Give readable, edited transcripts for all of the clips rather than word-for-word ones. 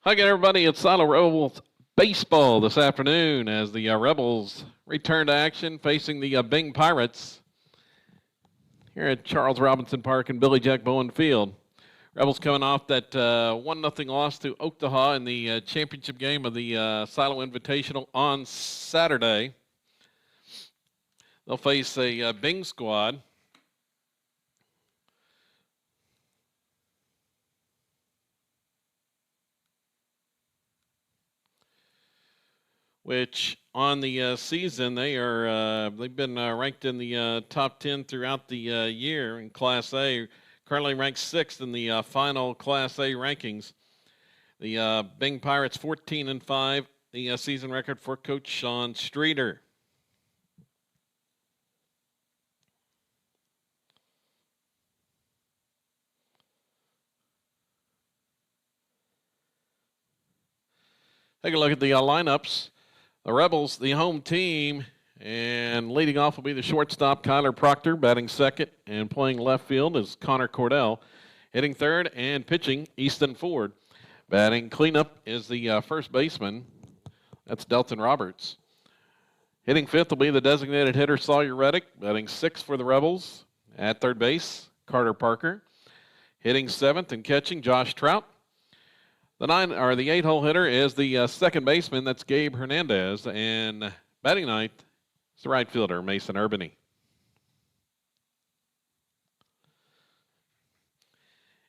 Hi again, everybody. It's Silo Rebels baseball this afternoon as the Rebels return to action facing the Byng Pirates here at Charles Robinson Park and Billy Jack Bowen Field. Rebels coming off that 1-0 loss to Oklahoma in the championship game of the Silo Invitational on Saturday. They'll face a Byng squad which on the season they've been ranked in the top 10 throughout the year in Class A. Currently ranked 6th in the final Class A rankings. The Byng Pirates 14-5, the season record for Coach Sean Streeter. Take a look at the lineups. The Rebels, the home team, and leading off will be the shortstop, Kyler Proctor, batting second, and playing left field is Connor Cordell. Hitting third and pitching, Easton Ford. Batting cleanup is the first baseman, that's Delton Roberts. Hitting fifth will be the designated hitter, Sawyer Reddick. Batting sixth for the Rebels. At third base, Carter Parker. Hitting seventh and catching, Josh Trout. The 8-hole hitter is the second baseman. That's Gabe Hernandez, and batting ninth is the right fielder Mason Urbany.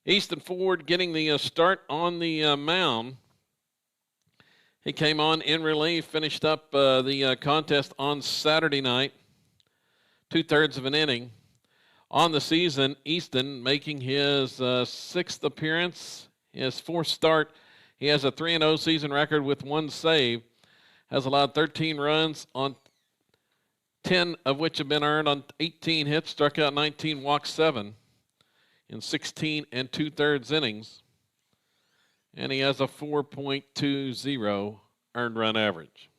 Easton Ford getting the start on the mound. He came on in relief, finished up the contest on Saturday night, 2/3 of an inning. On the season, Easton making his sixth appearance. His fourth start. He has a 3-0 season record with 1 save. Has allowed 13 runs on 10 of which have been earned on 18 hits, struck out 19, walked 7 in 16 2/3 innings. And he has a 4.20 earned run average.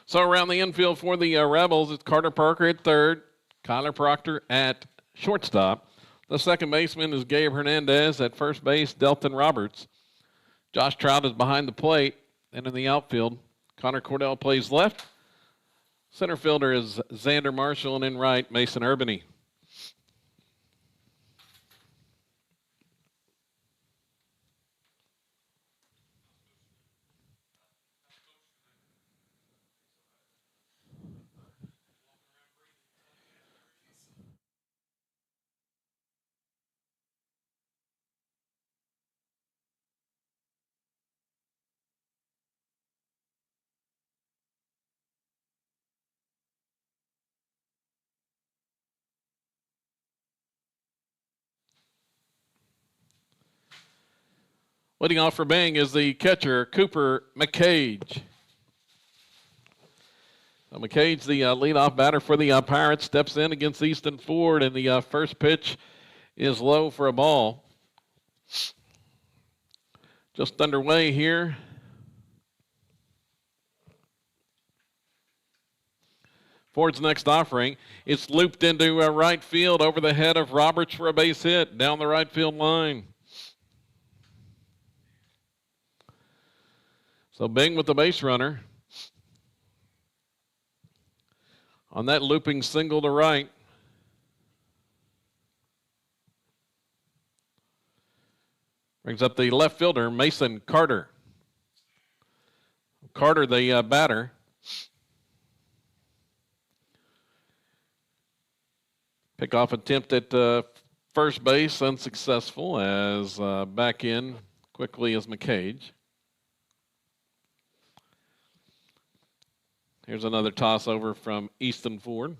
So around the infield for the Rebels, it's Carter Parker at third, Kyler Proctor at shortstop. The second baseman is Gabe Hernandez. At first base, Delton Roberts. Josh Trout is behind the plate. And in the outfield, Connor Cordell plays left. Center fielder is Xander Marshall, and in right, Mason Urbany. Leading off for Byng is the catcher, Cooper McCage. McCage, the leadoff batter for the Pirates, steps in against Easton Ford, and the first pitch is low for a ball. Just underway here. Ford's next offering. It's looped into right field over the head of Roberts for a base hit down the right field line. So Byng with the base runner. On that looping single to right. Brings up the left fielder, Mason Carter. Carter, the batter. Pickoff attempt at first base, unsuccessful, as back in quickly as McCage. Here's another toss over from Easton Ford.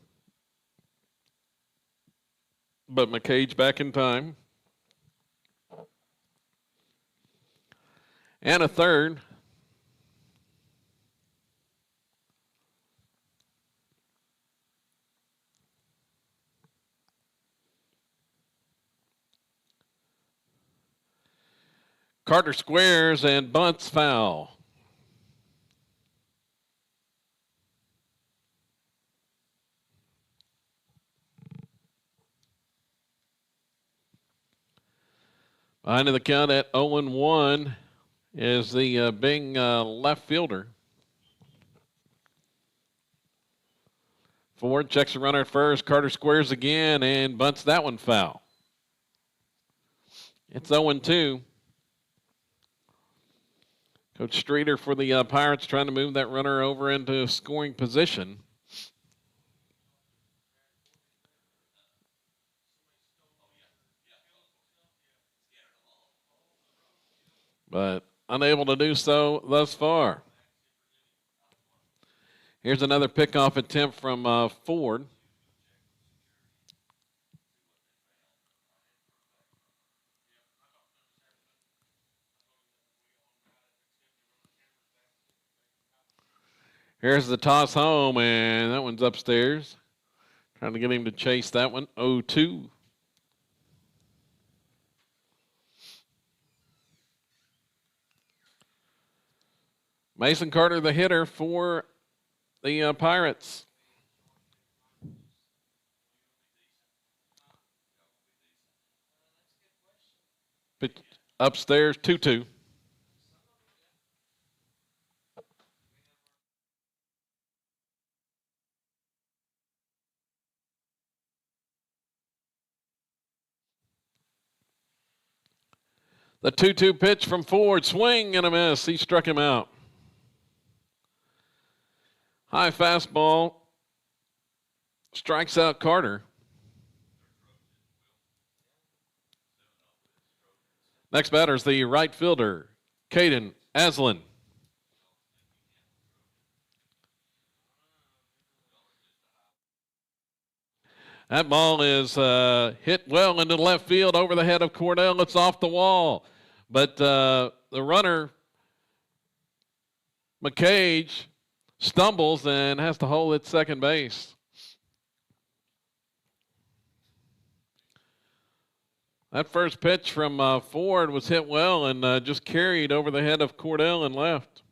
But McCage back in time. and a third. Carter squares and bunts foul. Behind the count at 0-1 is the Byng left fielder. Ford checks the runner at first. Carter squares again and bunts that one foul. It's 0-2. Coach Streeter for the Pirates trying to move that runner over into scoring position. But unable to do so thus far. Here's another pickoff attempt from Ford. Here's the toss home, and that one's upstairs. Trying to get him to chase that one. 0-2. Mason Carter, the hitter for the Pirates. Pitch upstairs, 2-2. The 2-2 pitch from Ford. Swing and a miss. He struck him out. High fastball. Strikes out Carter. Next batter is the right fielder, Caden Aslan. That ball is hit well into left field over the head of Cordell. It's off the wall. But the runner, McCage, stumbles and has to hold at second base. That first pitch from Ford was hit well and just carried over the head of Cordell and left.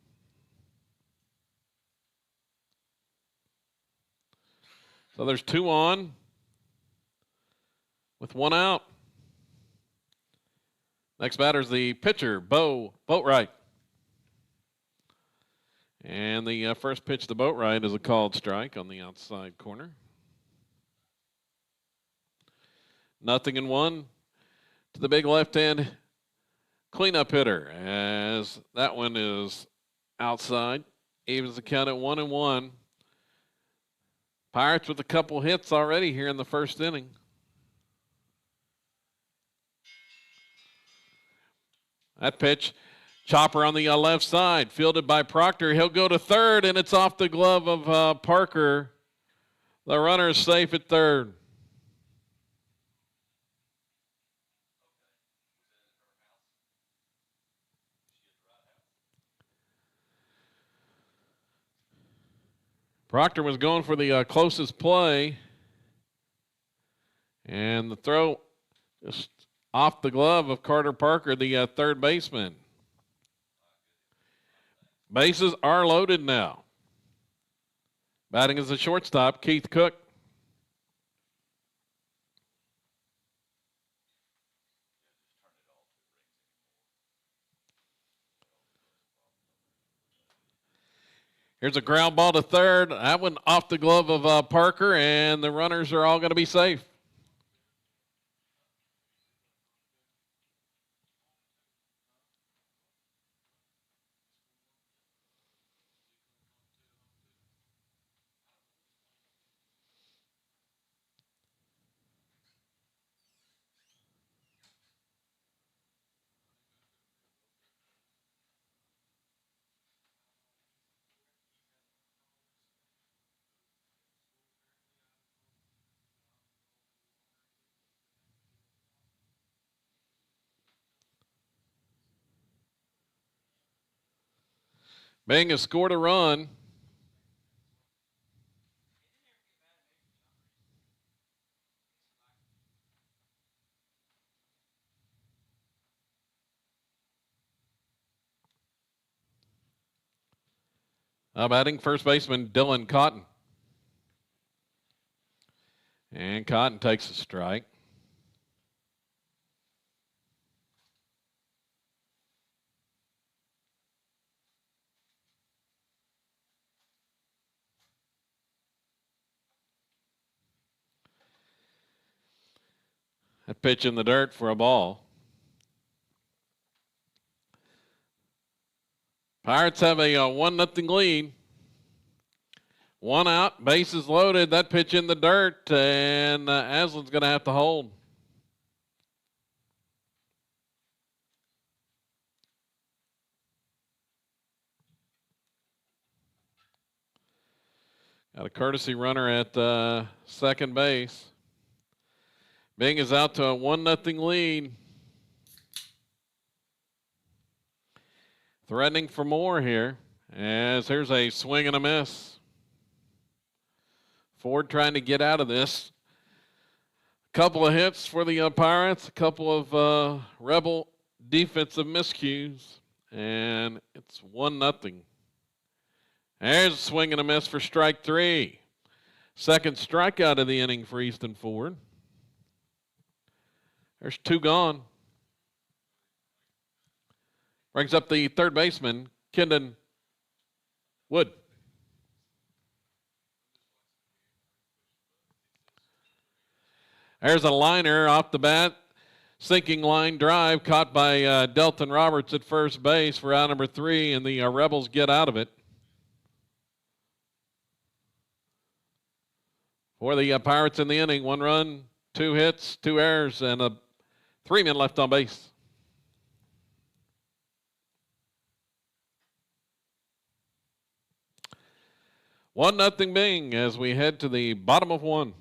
So there's 2 on with 1 out. Next batter is the pitcher, Bo Boatwright. And the first pitch to Boatwright is a called strike on the outside corner. 0-1 to the big left-hand cleanup hitter, as that one is outside. Evens the count at 1-1. Pirates with a couple hits already here in the first inning. That pitch, chopper on the left side, fielded by Proctor. He'll go to third, and it's off the glove of Parker. The runner is safe at third. Proctor was going for the closest play, and the throw just off the glove of Carter Parker, the third baseman. Bases are loaded now. Batting is the shortstop, Keith Cook. Here's a ground ball to third. That one off the glove of Parker, and the runners are all going to be safe. Byng has scored a run. Batting first baseman Dylan Cotton. And Cotton takes a strike. That pitch in the dirt for a ball. Pirates have a 1-0 lead. One out, bases loaded. That pitch in the dirt, and Aslan's going to have to hold. Got a courtesy runner at second base. Byng is out to a 1-0 lead. Threatening for more here, as here's a swing and a miss. Ford trying to get out of this. Couple of hits for the Pirates, a couple of Rebel defensive miscues, and it's 1-0. There's a swing and a miss for strike three. Second strikeout of the inning for Easton Ford. There's two gone. Brings up the third baseman, Kendon Wood. There's a liner off the bat. Sinking line drive caught by Delton Roberts at first base for out number 3, and the Rebels get out of it. For the Pirates in the inning, 1 run, 2 hits, 2 errors, and 3 men left on base. One nothing Byng as we head to the bottom of 1.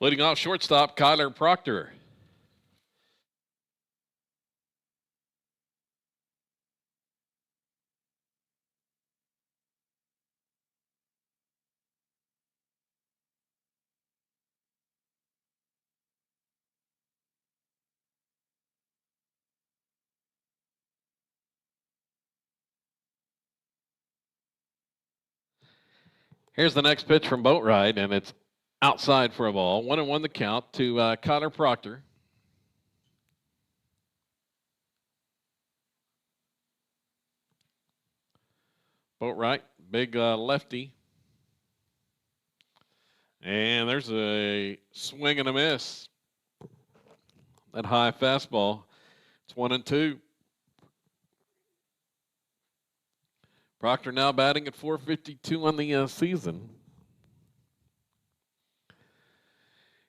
Leading off shortstop, Kyler Proctor. Here's the next pitch from Boatright, and it's outside for a ball. 1-1 the count to Kyler Proctor. Boatright, big lefty. And there's a swing and a miss. That high fastball. It's 1-2. Proctor now batting at .452 on the season.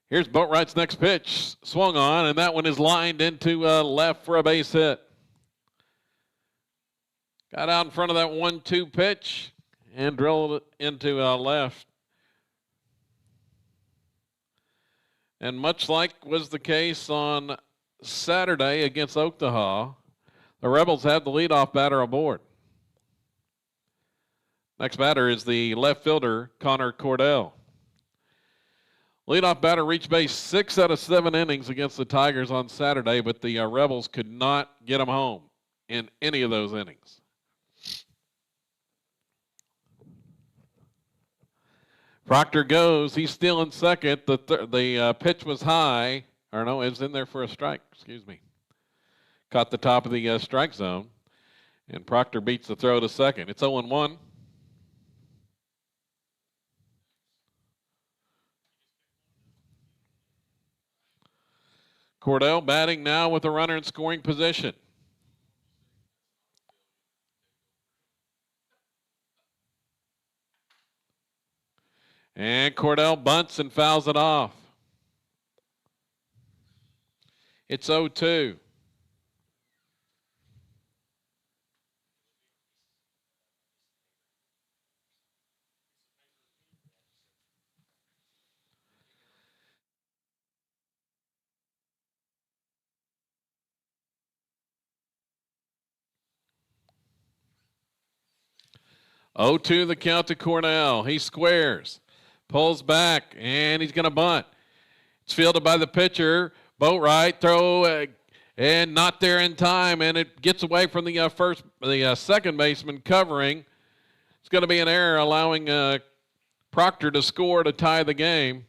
Here's Boatwright's next pitch. Swung on, and that one is lined into left for a base hit. Got out in front of that 1-2 pitch and drilled it into left. And much like was the case on Saturday against Oklahoma, the Rebels had the leadoff batter aboard. Next batter is the left fielder, Connor Cordell. Leadoff batter reached base 6 out of 7 innings against the Tigers on Saturday, but the Rebels could not get him home in any of those innings. Proctor goes. He's still in second. The pitch was high. Or no, it was in there for a strike. Excuse me. Caught the top of the strike zone. And Proctor beats the throw to second. It's 0-1. Cordell batting now with a runner in scoring position. And Cordell bunts and fouls it off. It's 0-2. The count to Cornell. He squares, pulls back, and he's going to bunt. It's fielded by the pitcher. Boatwright throw and not there in time, and it gets away from the second baseman covering. It's going to be an error, allowing Proctor to score to tie the game.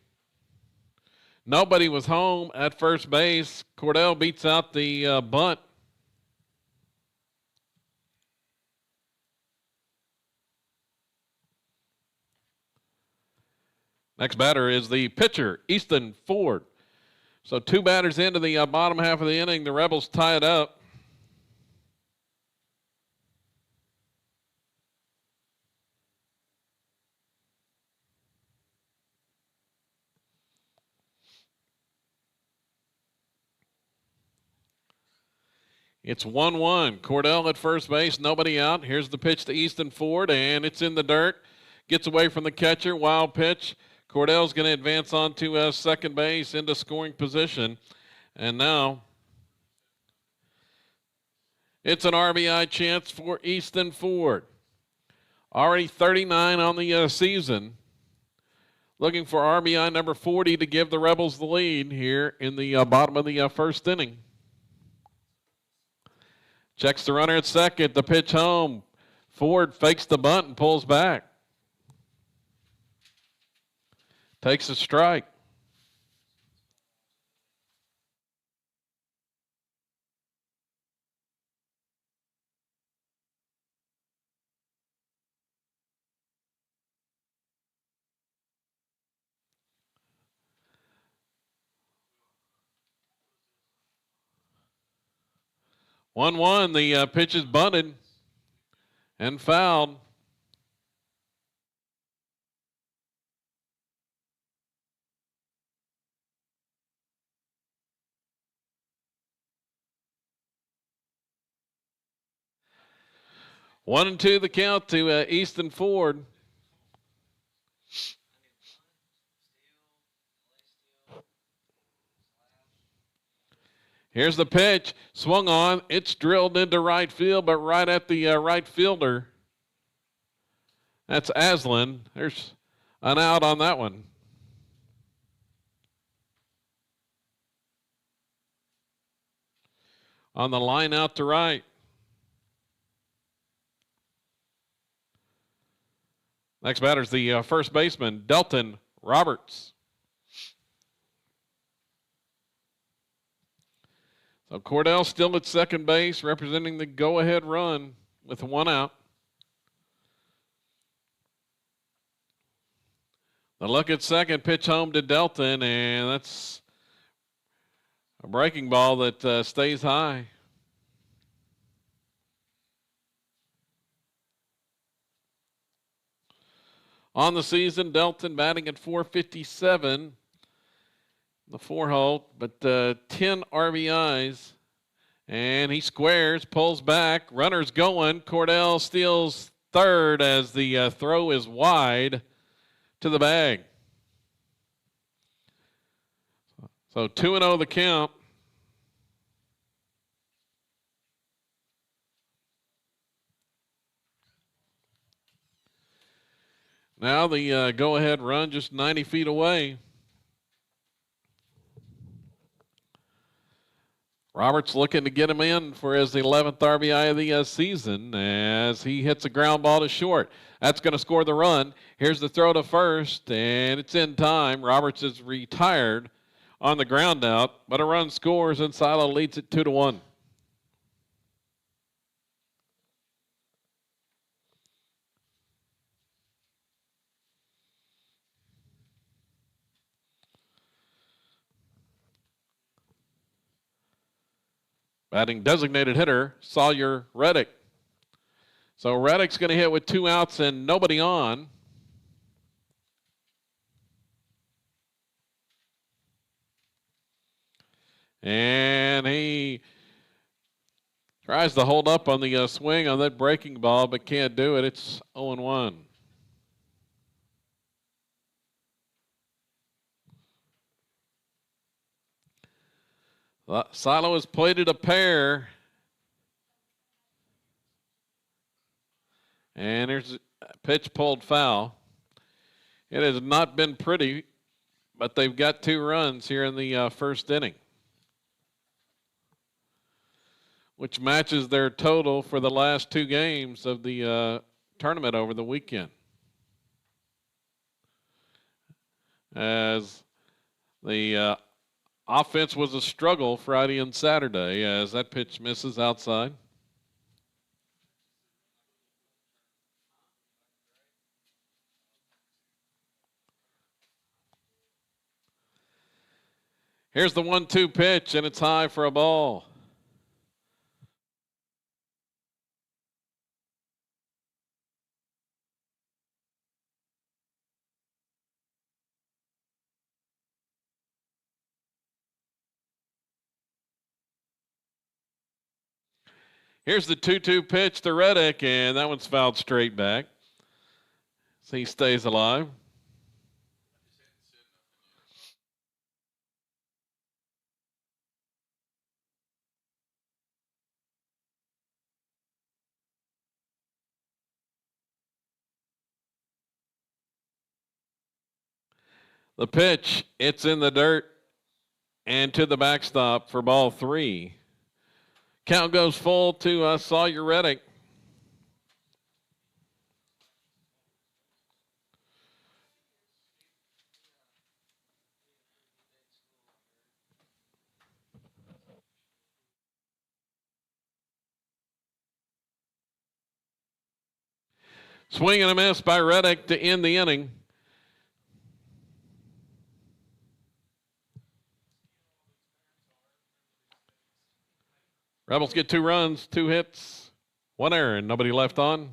Nobody was home at first base. Cordell beats out the bunt. Next batter is the pitcher, Easton Ford. So 2 batters into the bottom half of the inning. The Rebels tie it up. It's 1-1. Cordell at first base, nobody out. Here's the pitch to Easton Ford, and it's in the dirt. Gets away from the catcher, wild pitch. Cordell's going to advance on to second base into scoring position. And now it's an RBI chance for Easton Ford. Already 39 on the season. Looking for RBI number 40 to give the Rebels the lead here in the bottom of the first inning. Checks the runner at second. The pitch home. Ford fakes the bunt and pulls back. Takes a strike. One. The pitch is bunted and fouled. 1-2 the count to Easton Ford. Here's the pitch. Swung on. It's drilled into right field, but right at the right fielder. That's Aslan. There's an out on that one. On the line out to right. Next batter is the first baseman, Delton Roberts. So Cordell still at second base, representing the go-ahead run with 1 out. The look at second, pitch home to Delton, and that's a breaking ball that stays high. On the season, Delton batting at .457, the 4-hole, but 10 RBIs. And he squares, pulls back, runner's going. Cordell steals third as the throw is wide to the bag. So 2-0 the count. Now the go-ahead run just 90 feet away. Roberts looking to get him in for his 11th RBI of the season as he hits a ground ball to short. That's going to score the run. Here's the throw to first, and it's in time. Roberts is retired on the ground out, but a run scores, and Silo leads it 2-1. Batting designated hitter, Sawyer Reddick. So Reddick's going to hit with 2 outs and nobody on. And he tries to hold up on the swing on that breaking ball, but can't do it. It's 0-1. Silo has plated a pair. And there's a pitch pulled foul. It has not been pretty, but they've got 2 runs here in the first inning, which matches their total for the last 2 games of the tournament over the weekend. As the offense was a struggle Friday and Saturday as that pitch misses outside. Here's the 1-2 pitch, and it's high for a ball. Here's the 2-2 pitch to Reddick, and that one's fouled straight back. So he stays alive. The pitch, it's in the dirt and to the backstop for ball 3. Count goes full to Sawyer Reddick. Swing and a miss by Reddick to end the inning. Rebels get 2 runs, 2 hits, 1 error, and nobody left on.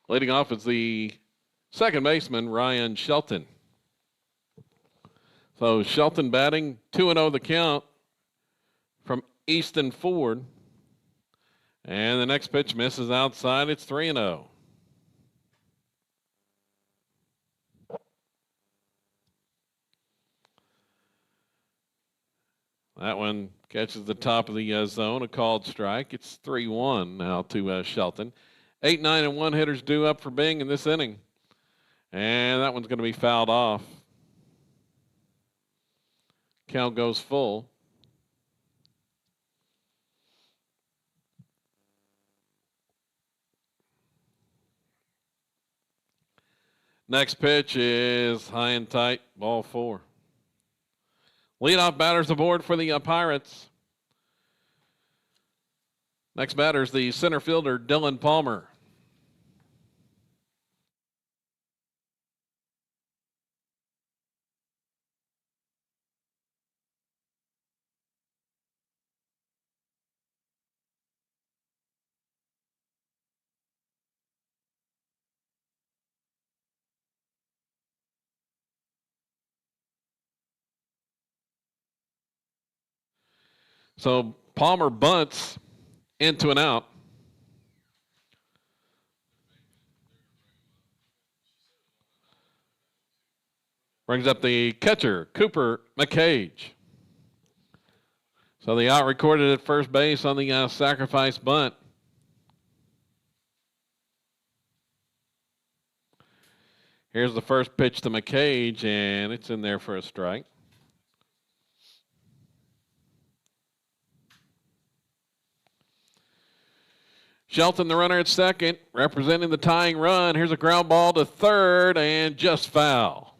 Leading off is the second baseman, Ryan Shelton. So Shelton batting, 2-0 the count from Easton Ford. And the next pitch misses outside. It's 3-0. That one catches the top of the zone, a called strike. It's 3-1 now to Shelton. 8, 9, and 1 hitters due up for Byng in this inning. And that one's going to be fouled off. Count goes full. Next pitch is high and tight, ball 4. Leadoff batters aboard for the Pirates. Next batter is the center fielder, Dylan Palmer. So Palmer bunts into an out. Brings up the catcher, Cooper McCage. So the out recorded at first base on the sacrifice bunt. Here's the first pitch to McCage, and it's in there for a strike. Shelton, the runner at second, representing the tying run. Here's a ground ball to third, and just foul.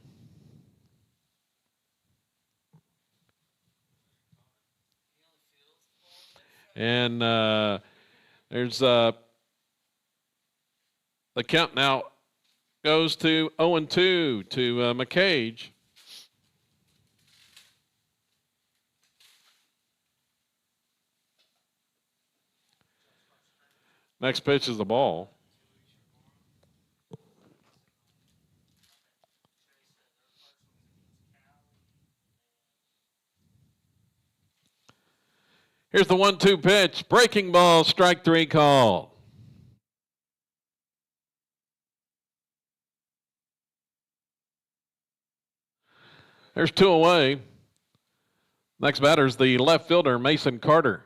And there's the count now goes to 0-2 to McCage. Next pitch is the ball. Here's the 1-2 pitch. Breaking ball, strike 3 call. There's 2 away. Next batter is the left fielder, Mason Carter.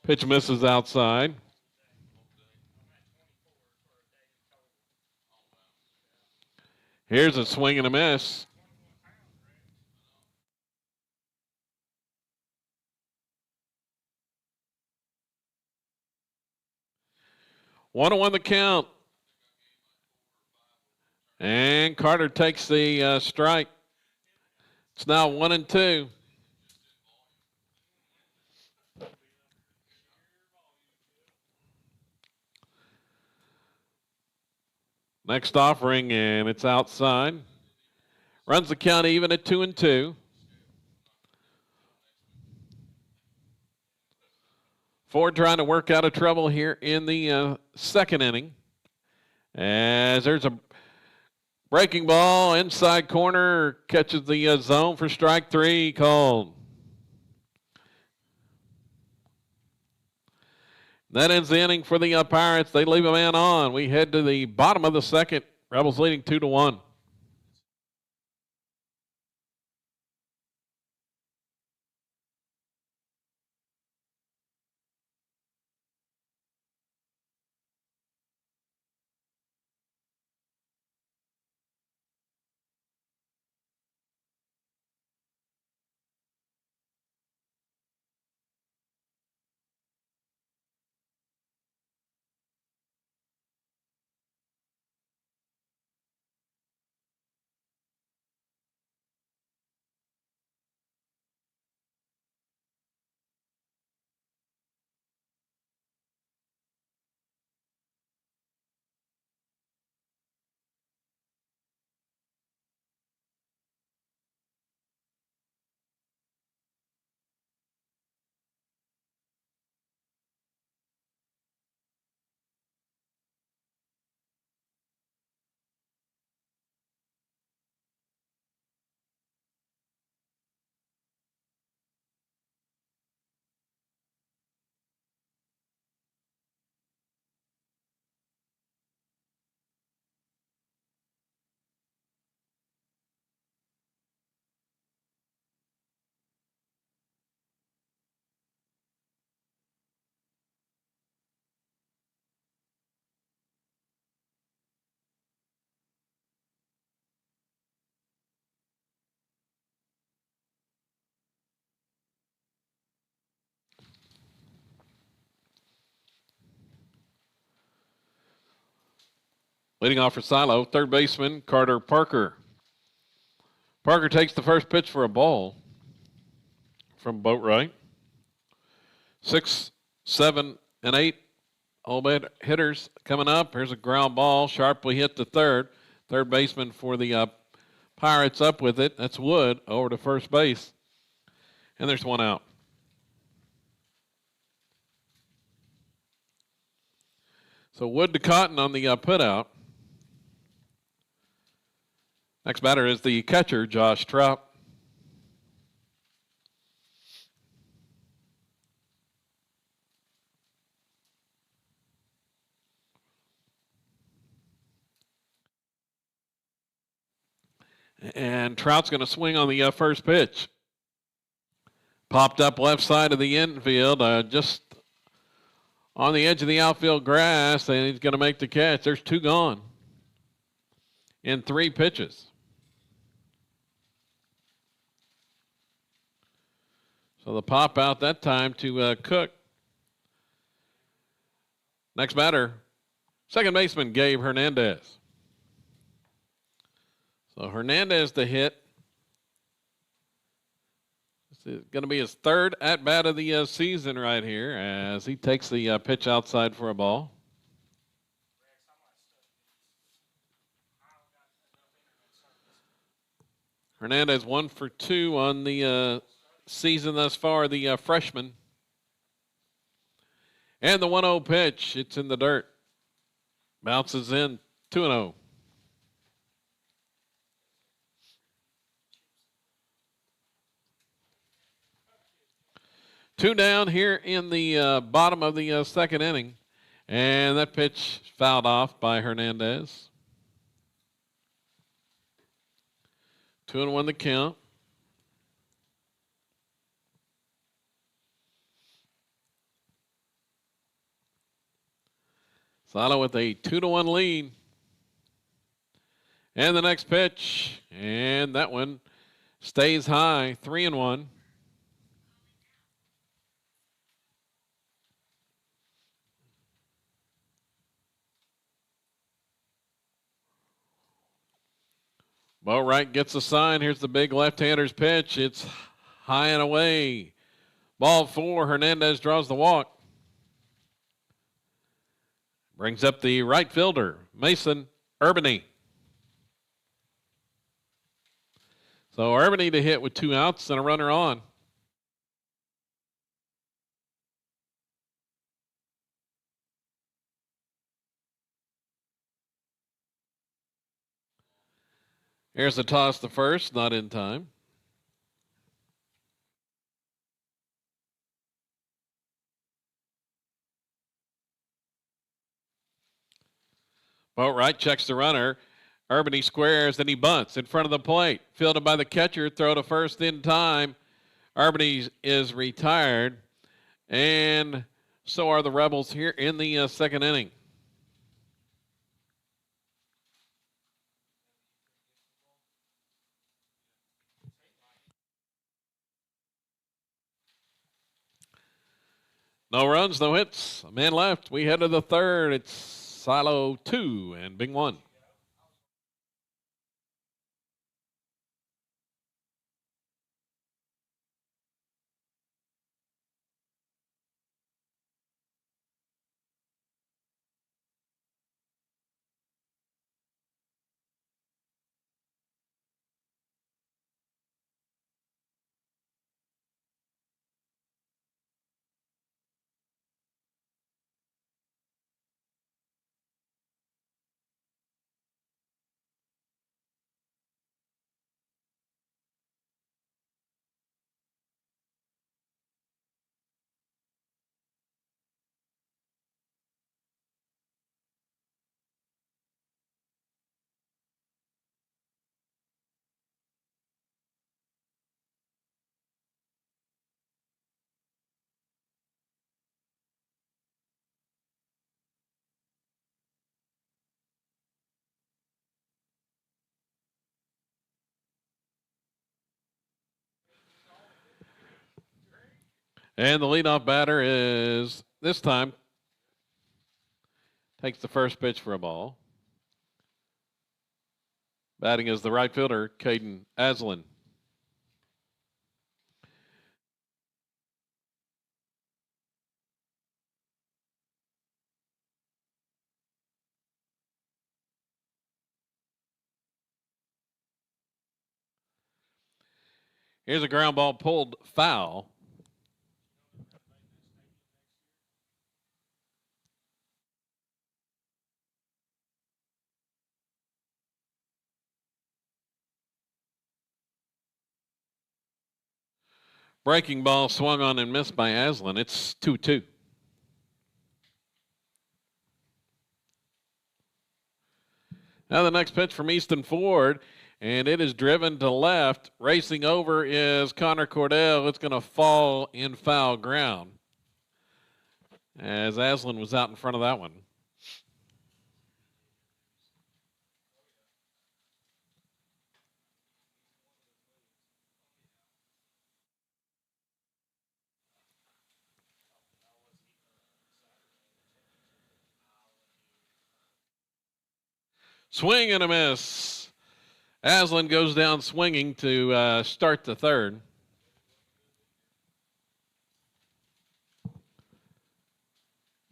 Pitch misses outside. Here's a swing and a miss. One to 1 the count. And Carter takes the strike. It's now 1-2. Next offering, and it's outside. Runs the count even at 2-2. Ford trying to work out of trouble here in the second inning. As there's a breaking ball, inside corner, catches the zone for strike 3 called. That ends the inning for the Pirates. They leave a man on. We head to the bottom of the second. Rebels leading 2-1. Leading off for Silo, third baseman Carter Parker. Parker takes the first pitch for a ball from Boatwright. 6, 7, and 8 all bad hitters coming up. Here's a ground ball, sharply hit to third. Third baseman for the Pirates up with it. That's Wood over to first base. And there's one out. So Wood to Cotton on the put out. Next batter is the catcher, Josh Trout. And Trout's going to swing on the first pitch. Popped up left side of the infield, just on the edge of the outfield grass, and he's going to make the catch. There's two gone in 3 pitches. So the pop out that time to Cook. Next batter, second baseman Gabe Hernandez. So Hernandez to hit. This is going to be his third at-bat of the season right here as he takes the pitch outside for a ball. Hernandez 1 for 2 on the season thus far, the freshman. And the 1-0 pitch, it's in the dirt. Bounces in, 2-0. Two down here in the bottom of the second inning. And that pitch fouled off by Hernandez. 2-1 the count. Silo with a 2-1 lead. And the next pitch. And that one stays high, 3-1. Boatwright gets a sign. Here's the big left-hander's pitch. It's high and away. Ball 4. Hernandez draws the walk. Brings up the right fielder, Mason Urbany. So Urbany to hit with 2 outs and a runner on. Here's the toss to first, not in time. Boatwright checks the runner. Urbany squares, then he bunts in front of the plate. Fielded by the catcher, throw to first in time. Urbany is retired, and so are the Rebels here in the second inning. No runs, no hits. A man left. We head to the third. It's Silo 2 and Byng 1. And the leadoff batter is, this time, takes the first pitch for a ball. Batting is the right fielder, Caden Aslan. Here's a ground ball pulled foul. Breaking ball swung on and missed by Aslan. It's 2-2. Now the next pitch from Easton Ford, and it is driven to left. Racing over is Connor Cordell. It's going to fall in foul ground, as Aslan was out in front of that one. Swing and a miss. Aslan goes down swinging to start the third.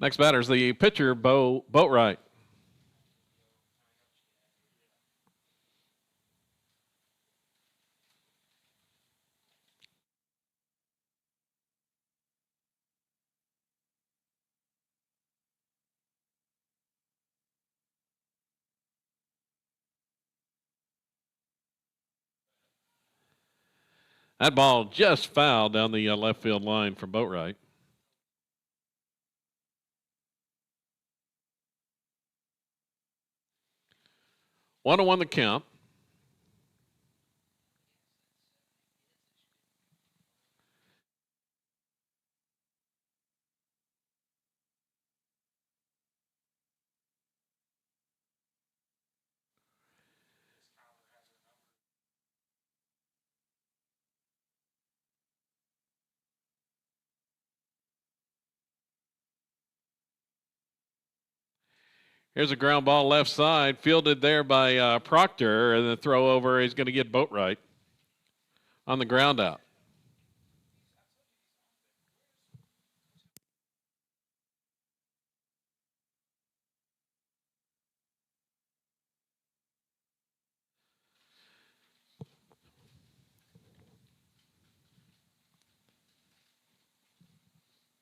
Next batter is the pitcher, Bo Boatwright. That ball just fouled down the left field line from Boatwright. 1-1 the count. Here's a ground ball left side, fielded there by Proctor, and the throw over is going to get Boatwright on the ground out.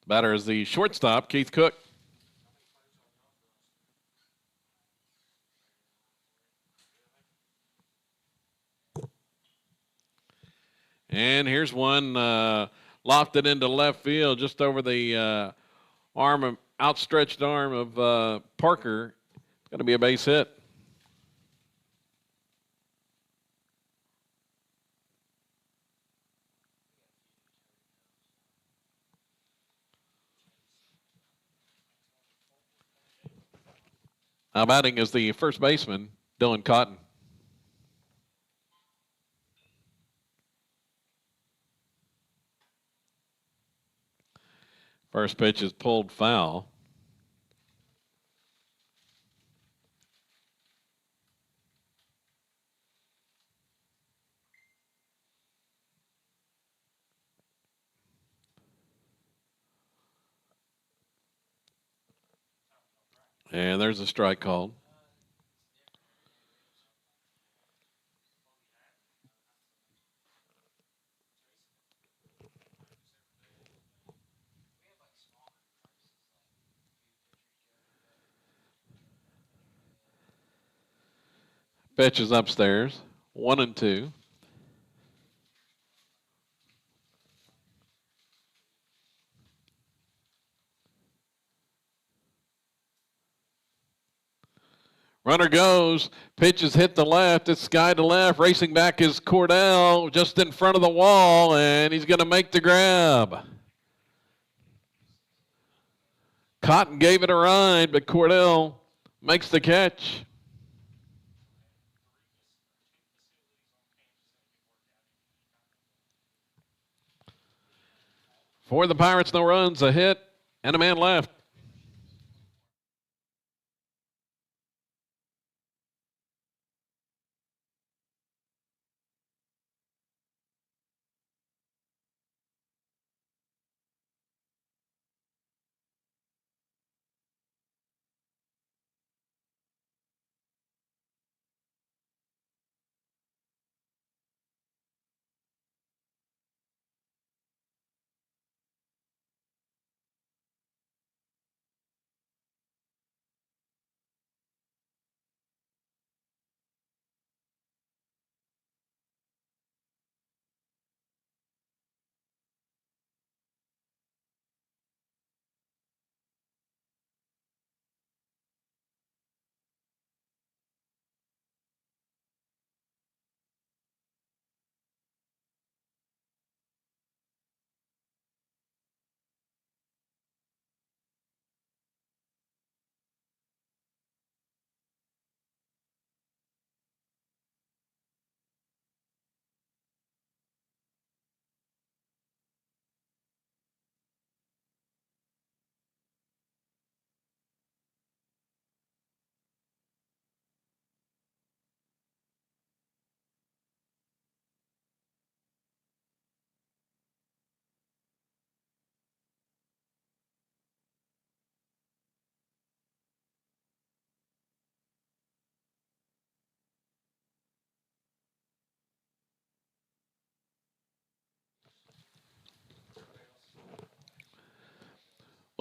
Batter is the shortstop, Keith Cook. And here's one lofted into left field just over the outstretched arm of Parker. It's going to be a base hit. Now batting is the first baseman, Dylan Cotton. First pitch is pulled foul. And there's a strike called. Pitch is upstairs, 1-2. Runner goes, pitch is hit to left, it's sky to left, racing back is Cordell just in front of the wall, and he's going to make the grab. Cotton gave it a ride, but Cordell makes the catch. For the Pirates, no runs, a hit, and a man left.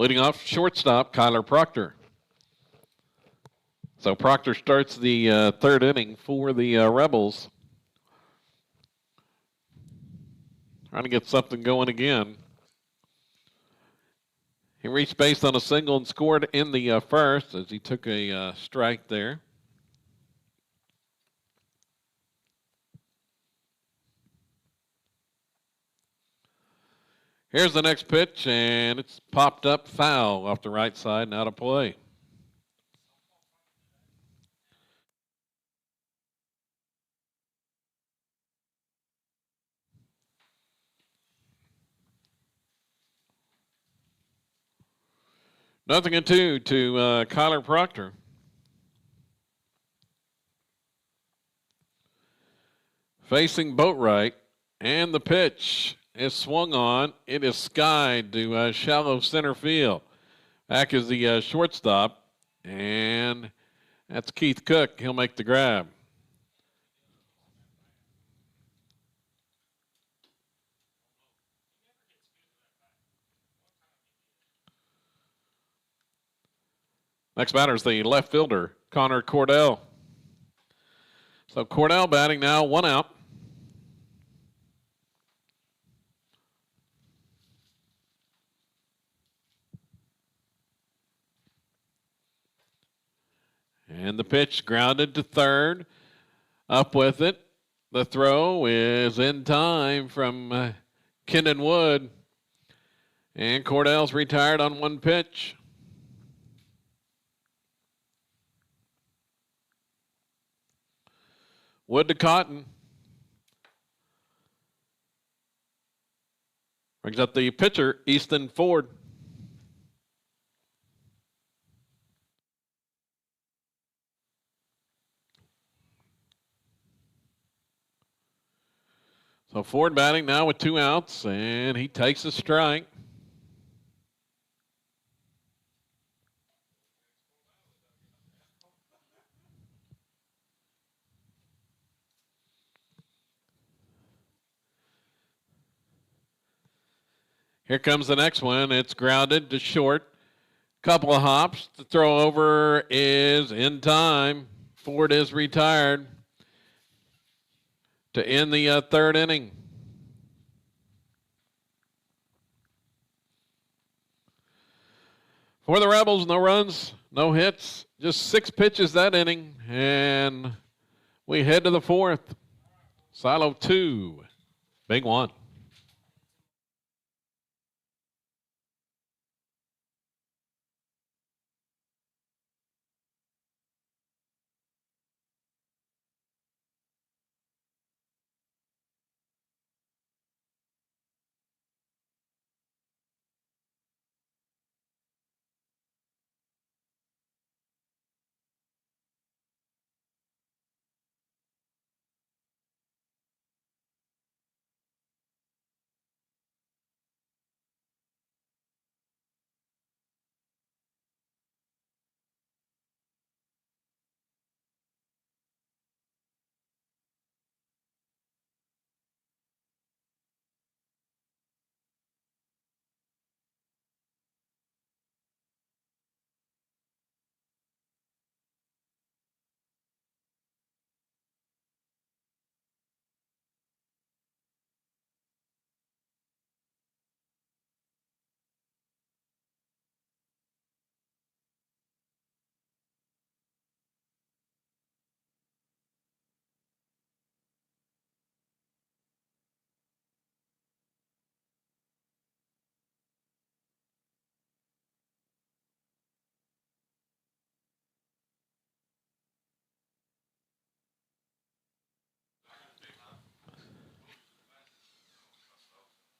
Leading off, shortstop, Kyler Proctor. So Proctor starts the third inning for the Rebels. Trying to get something going again. He reached base on a single and scored in the first as he took a strike there. Here's the next pitch, and it's popped up foul off the right side and out of play. Nothing in two to Kyler Proctor. Facing Boatwright, and the pitch is swung on. It is skied to shallow center field. Back is the shortstop, and that's Keith Cook. He'll make the grab. Next batter is the left fielder, Connor Cordell. So Cordell batting now, 1 out. And the pitch grounded to third. Up with it. The throw is in time from Kendon Wood. And Cordell's retired on one pitch. Wood to Cotton. Brings up the pitcher, Easton Ford. So Ford batting now with 2 outs, and he takes a strike. Here comes the next one. It's grounded to short. Couple of hops. The throw over is in time. Ford is retired to end the third inning. For the Rebels, no runs, no hits, just 6 pitches that inning, and we head to the fourth. Silo 2, Byng 1.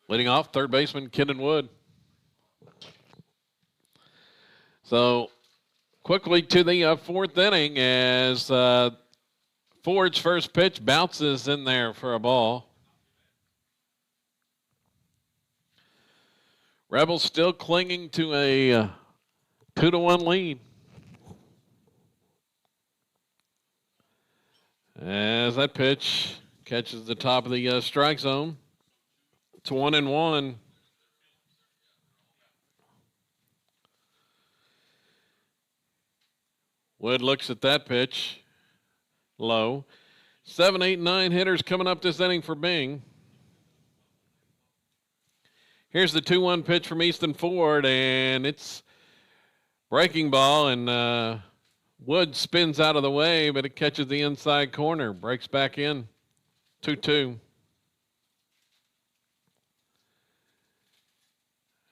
Leading off, third baseman Kendon Wood. So quickly to the fourth inning as Ford's first pitch bounces in there for a ball. Rebels still clinging to a 2-1 lead. As that pitch catches the top of the strike zone. It's 1-1. Wood looks at that pitch. Low. 7, 8, 9 hitters coming up this inning for Byng. Here's the 2-1 pitch from Easton Ford, and it's breaking ball, and Wood spins out of the way, but it catches the inside corner, breaks back in. 2-2.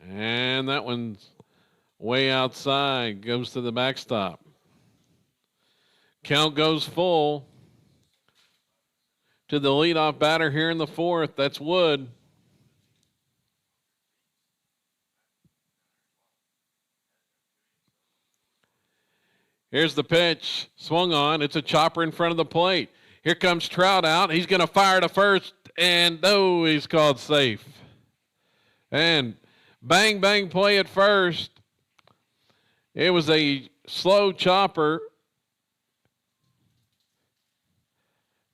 And that one's way outside, goes to the backstop. Count goes full to the leadoff batter here in the fourth. That's Wood. Here's the pitch, swung on. It's a chopper in front of the plate. Here comes Trout out. He's going to fire to first, and no, he's called safe. And bang, bang play at first. It was a slow chopper.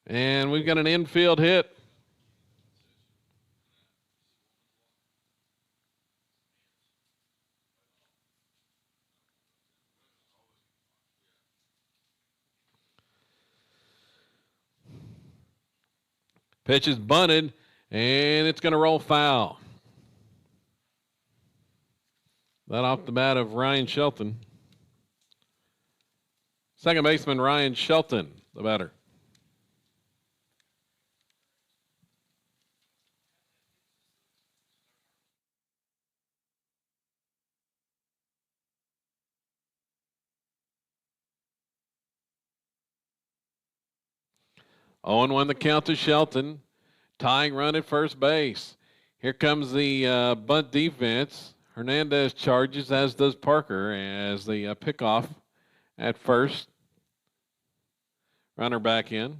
And we've got an infield hit. Pitch is bunted, and it's going to roll foul. That off the bat of Ryan Shelton. Second baseman Ryan Shelton, the batter. Oh, and 1 the count to Shelton. Tying run at first base. Here comes the bunt defense. Hernandez charges, as does Parker, as the pickoff at first. Runner back in.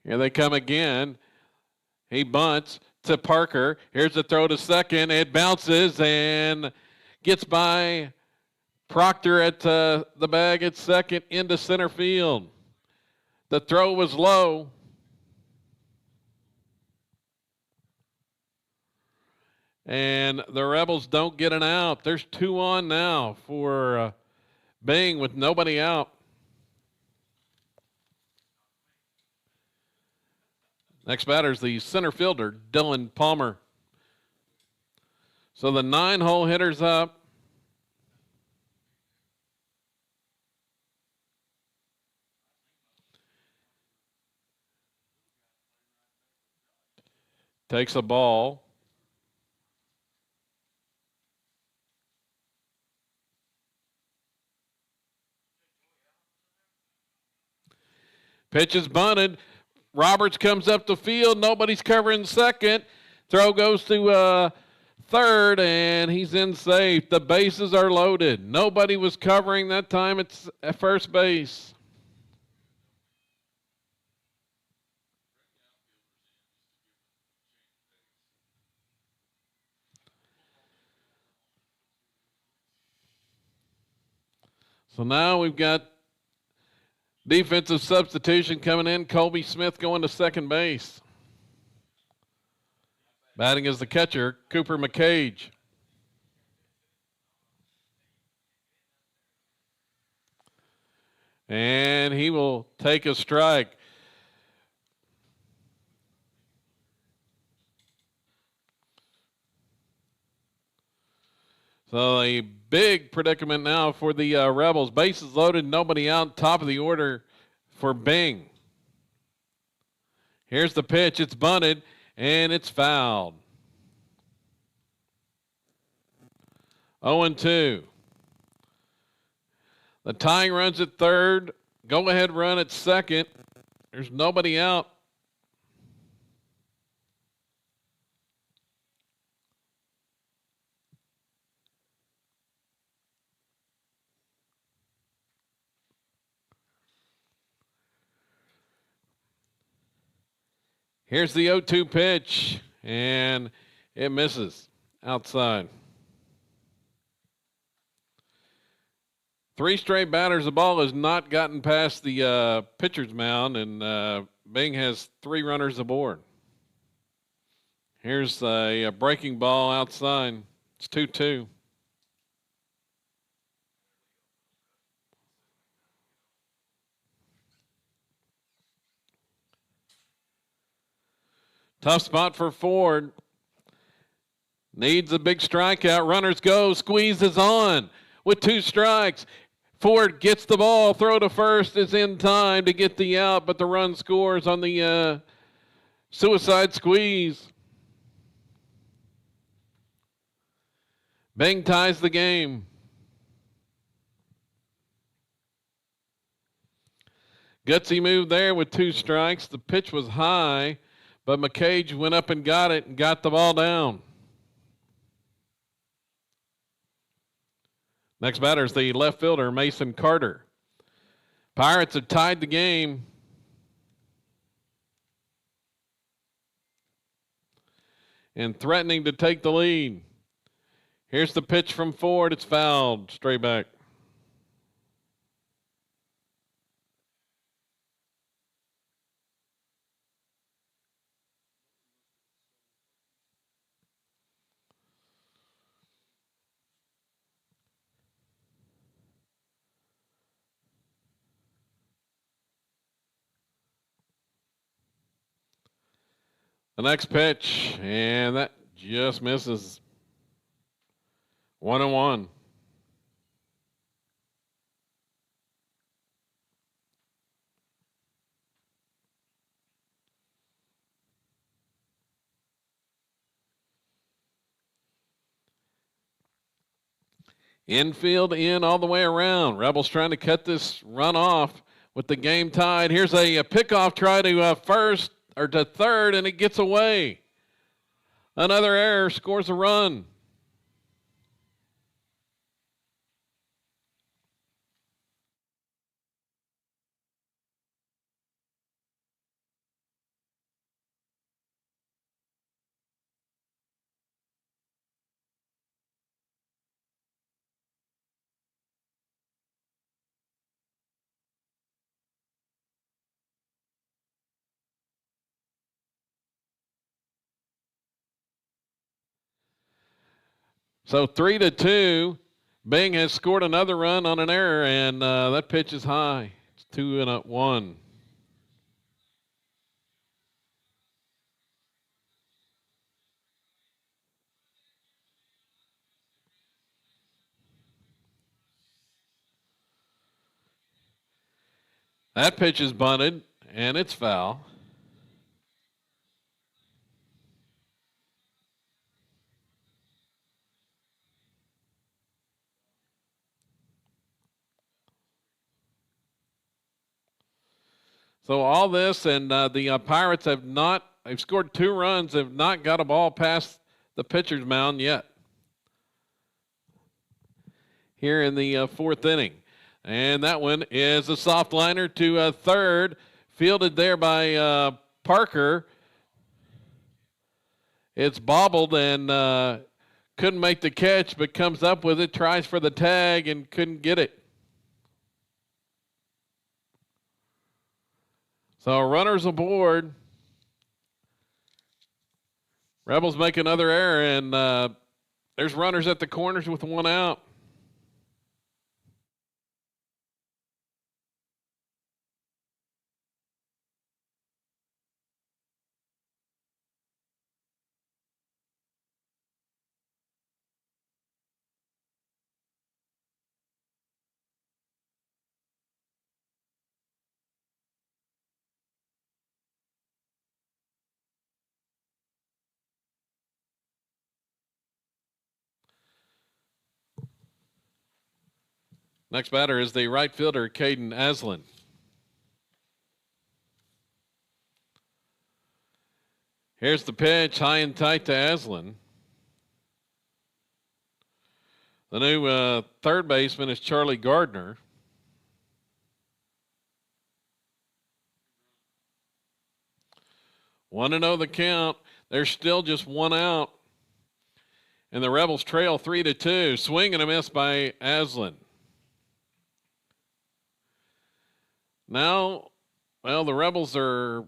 Here they come again. He bunts to Parker. Here's the throw to second. It bounces and gets by Proctor at the bag at second into center field. The throw was low. And the Rebels don't get an out. There's 2 on now for Byng with nobody out. Next batter is the center fielder, Dylan Palmer. So the 9-hole hitter's up. Takes a ball. Pitch is bunted. Roberts comes up the field. Nobody's covering second. Throw goes to third, and he's in safe. The bases are loaded. Nobody was covering that time. It's at first base. So now we've got defensive substitution coming in. Colby Smith going to second base. Batting is the catcher, Cooper McCage. And he will take a strike. So a big predicament now for the Rebels. Bases loaded, nobody out, top of the order for Byng. Here's the pitch. It's bunted, and it's fouled. 0-2. The tying run's at third. Go-ahead run at second. There's nobody out. Here's the 0-2 pitch, and it misses outside. 3 straight batters. The ball has not gotten past the pitcher's mound, and Byng has 3 runners aboard. Here's a breaking ball outside. It's 2-2. Tough spot for Ford. Needs a big strikeout. Runners go. Squeezes on with 2 strikes. Ford gets the ball. Throw to first is in time to get the out, but the run scores on the suicide squeeze. Byng ties the game. Gutsy move there with 2 strikes. The pitch was high, but McCage went up and got it and got the ball down. Next batter is the left fielder, Mason Carter. Pirates have tied the game. And threatening to take the lead. Here's the pitch from Ford. It's fouled. Straight back. The next pitch, and that just misses. 1-1. Infield in all the way around. Rebels trying to cut this run off with the game tied. Here's a pickoff try to first or to third, and it gets away. Another error scores a run. So 3-2. Byng has scored another run on an error, and that pitch is high. It's 2-1. That pitch is bunted, and it's foul. So all this, and the Pirates have not, they've scored 2 runs, have not got a ball past the pitcher's mound yet here in the 4th inning. And that one is a soft liner to third, fielded there by Parker. It's bobbled and couldn't make the catch, but comes up with it, tries for the tag, and couldn't get it. So runners aboard. Rebels make another error, and there's runners at the corners with 1 out. Next batter is the right fielder, Caden Aslan. Here's the pitch, high and tight to Aslan. The new third baseman is Charlie Gardner. Want to know the count. There's still just 1 out. And the Rebels trail 3-2. Swing and a miss by Aslan. Now, well, the Rebels are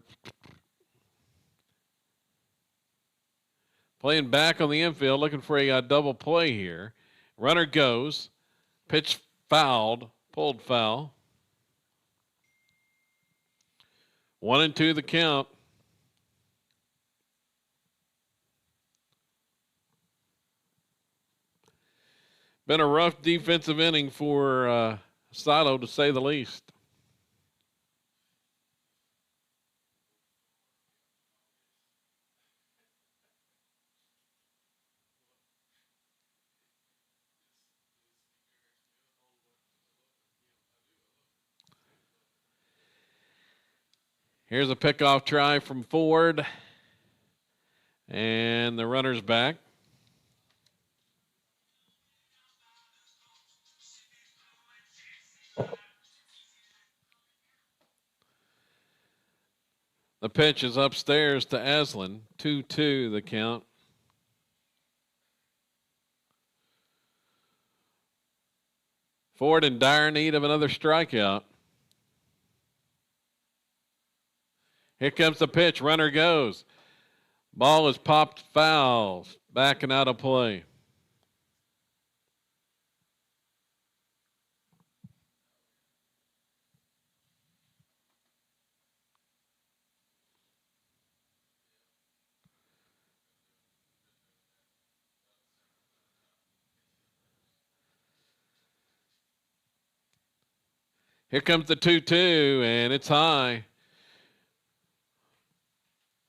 Playing back on the infield, looking for a double play here. Runner goes. Pitch fouled. Pulled foul. 1-2 the count. Been a rough defensive inning for Silo, to say the least. Here's a pickoff try from Ford. And the runner's back. The pitch is upstairs to Aslan. 2-2 the count. Ford in dire need of another strikeout. Here comes the pitch. Runner goes. Ball is popped foul. Backing out of play. Here comes the 2-2, and it's high.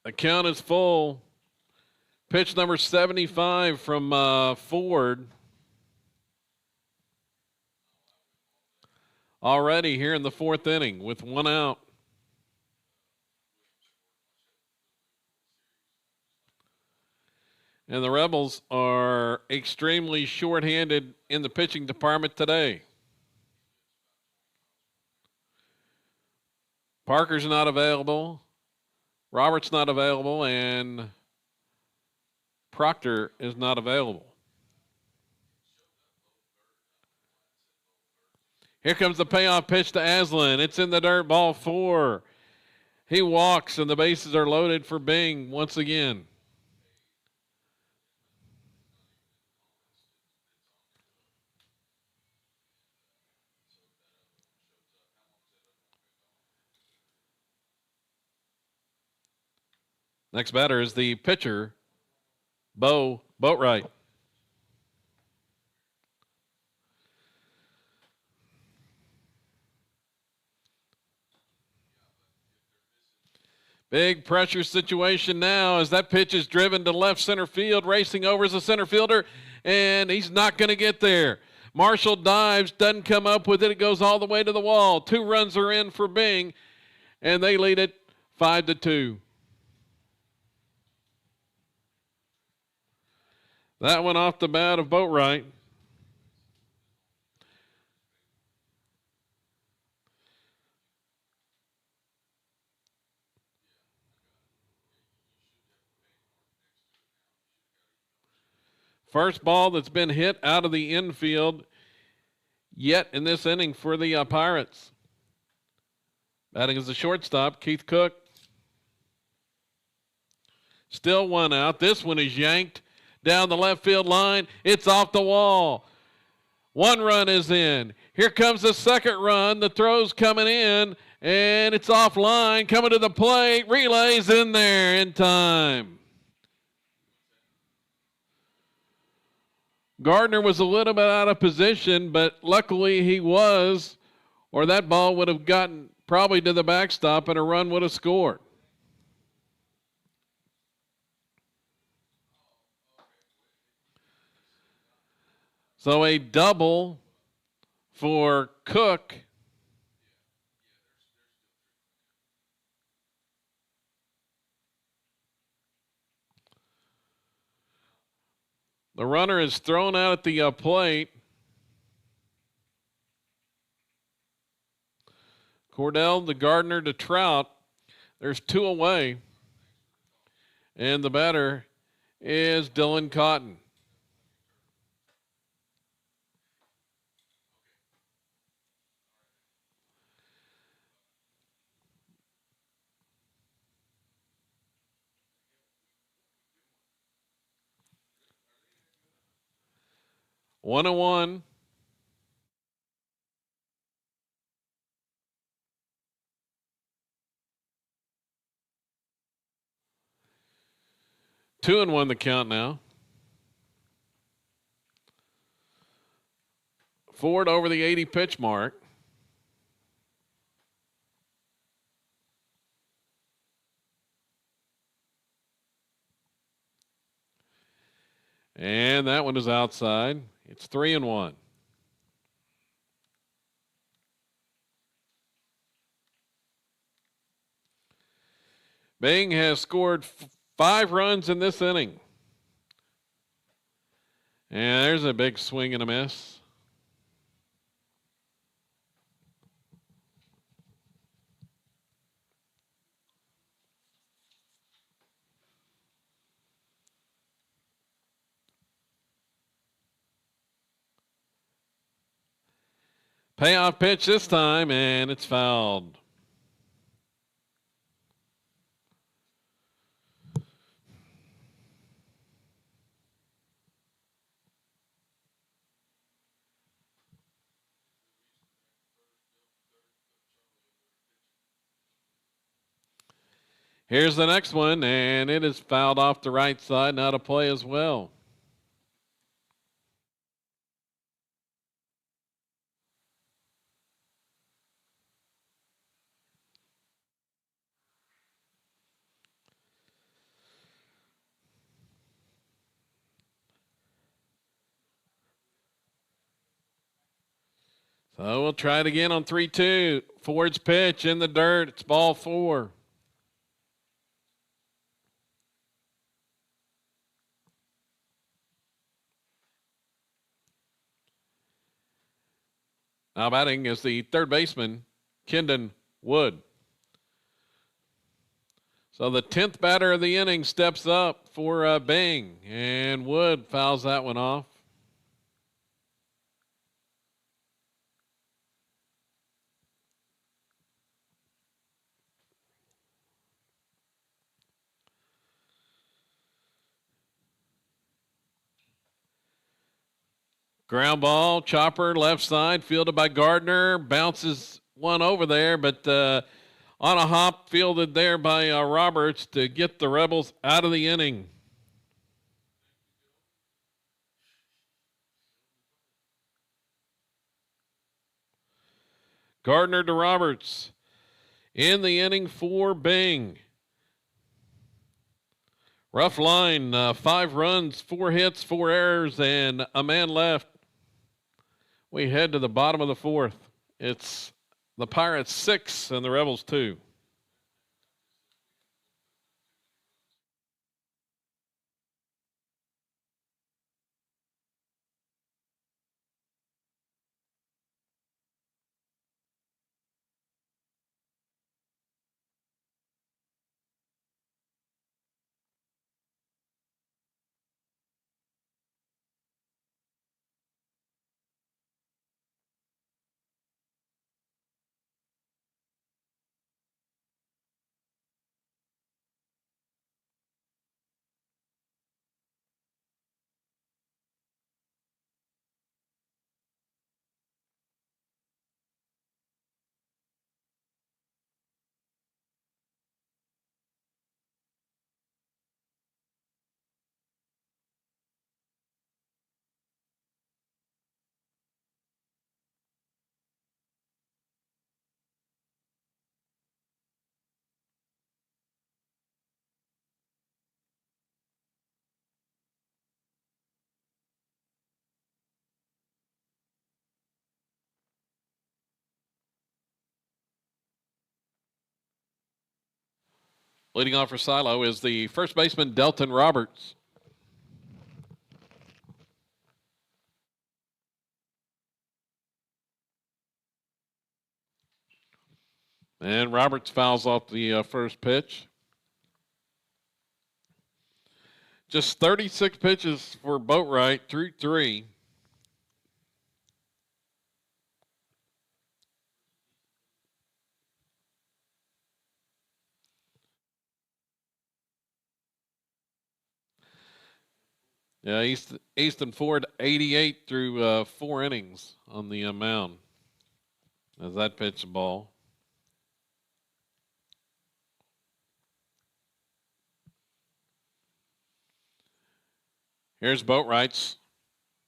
The count is full. Pitch number 75 from Ford. Already here in the fourth inning with one out. And the Rebels are extremely short-handed in the pitching department today. Parker's not available. Robert's not available. And Proctor is not available. Here comes the payoff pitch to Aslan. It's in the dirt, ball 4. He walks, and the bases are loaded for Byng once again. Next batter is the pitcher, Bo Boatwright. Big pressure situation now as that pitch is driven to left center field. Racing over is a center fielder, and he's not going to get there. Marshall dives, doesn't come up with it. It goes all the way to the wall. 2 runs are in for Byng, and they lead it 5-2. That one off the bat of Boatwright. First ball that's been hit out of the infield yet in this inning for the Pirates. Batting as the shortstop, Keith Cook. Still one out. This one is yanked down the left field line. It's off the wall. 1 run is in. Here comes the second run. The throw's coming in, and it's offline. Coming to the plate. Relays in there in time. Gardner was a little bit out of position, but luckily he was, or that ball would have gotten probably to the backstop and a run would have scored. So a double for Cook. The runner is thrown out at the plate. Cordell to Gardner to Trout. There's 2 away. And the batter is Dylan Cotton. 1-1. Two and 1 the count now. Ford over the 80 pitch mark. And that one is outside. It's 3-1. Byng has scored 5 runs in this inning. And there's a big swing and a miss. Payoff pitch this time, and it's fouled. Here's the next one, and it is fouled off the right side, and out of play as well. So we'll try it again on 3-2. Ford's pitch in the dirt. It's ball 4. Now batting is the third baseman, Kendon Wood. So the 10th batter of the inning steps up for Byng, and Wood fouls that one off. Ground ball, chopper, left side, fielded by Gardner. Bounces one over there, but on a hop, fielded there by Roberts to get the Rebels out of the inning. Gardner to Roberts in the inning for Byng. Rough line, 5 runs, 4 hits, 4 errors, and a man left. We head to the bottom of the 4th. It's the Pirates 6 and the Rebels 2. Leading off for Silo is the first baseman, Delton Roberts. And Roberts fouls off the first pitch. Just 36 pitches for Boatwright through 3. Yeah, Easton Ford 88 through 4 innings on the mound as that pitched the ball. Here's Boatwright's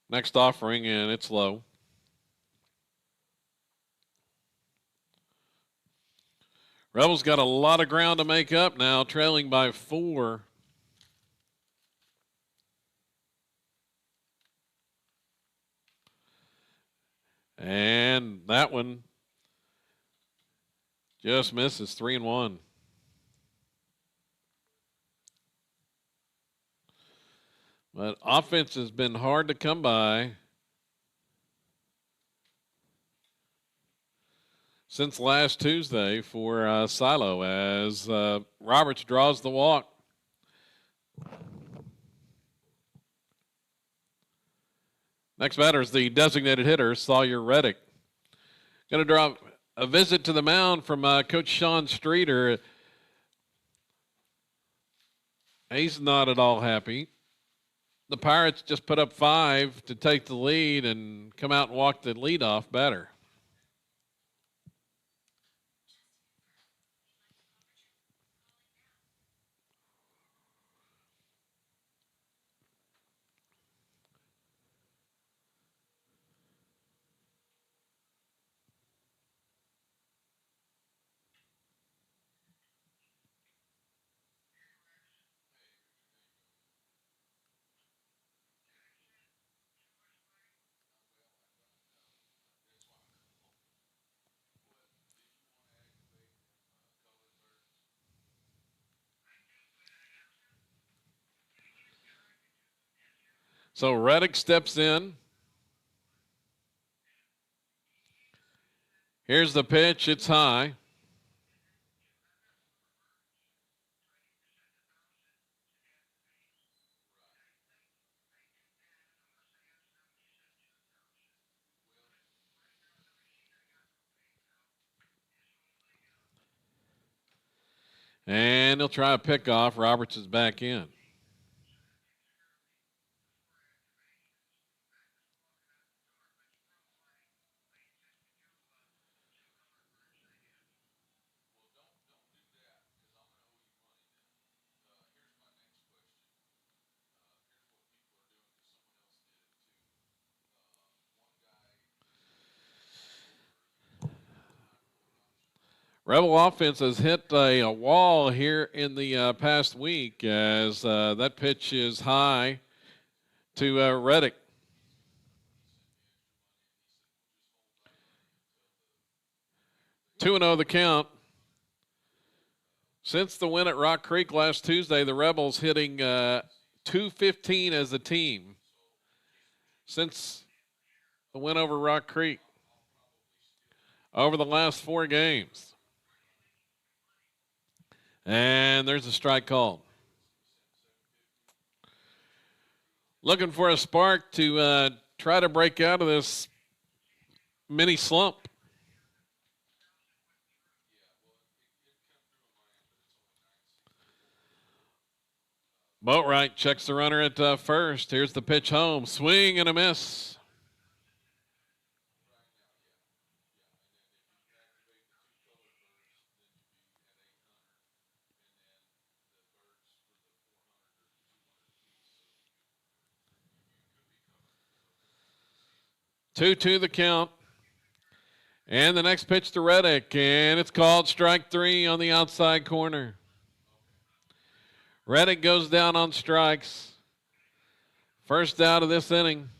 next offering, and it's low. Rebels got a lot of ground to make up now, trailing by 4. And that one just misses, 3-1. But offense has been hard to come by since last Tuesday for Silo as Roberts draws the walk. Next batter is the designated hitter, Sawyer Reddick. Going to draw a visit to the mound from Coach Sean Streeter. He's not at all happy. The Pirates just put up 5 to take the lead and come out and walk the leadoff batter. So Reddick steps in. Here's the pitch. It's high. And he'll try a pickoff. Roberts is back in. Rebel offense has hit a wall here in the past week as that pitch is high to Reddick. 2-0 the count. Since the win at Rock Creek last Tuesday, the Rebels hitting .215 as a team. Since the win over Rock Creek over the last 4 games. And there's a strike called. Looking for a spark to try to break out of this mini slump. Boatwright checks the runner at first. Here's the pitch home. Swing and a miss. Two the count. And the next pitch to Reddick, and it's called strike 3 on the outside corner. Reddick goes down on strikes. First out of this inning.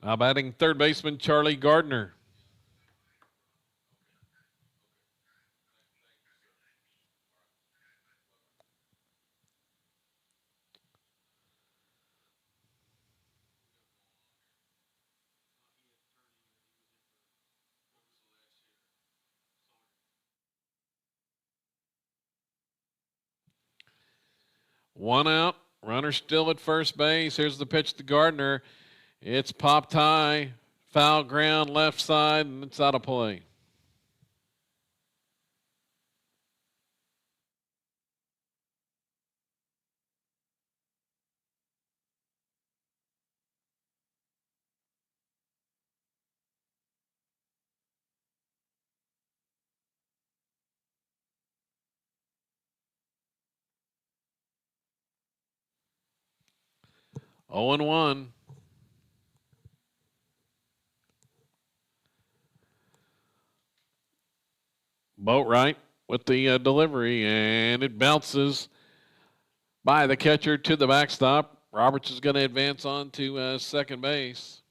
Now batting third baseman Charlie Gardner. One out. Runner still at first base. Here's the pitch to Gardner. It's popped high. Foul ground left side, and it's out of play. 0-1. Boatwright with the delivery, and it bounces by the catcher to the backstop. Roberts is going to advance on to second base.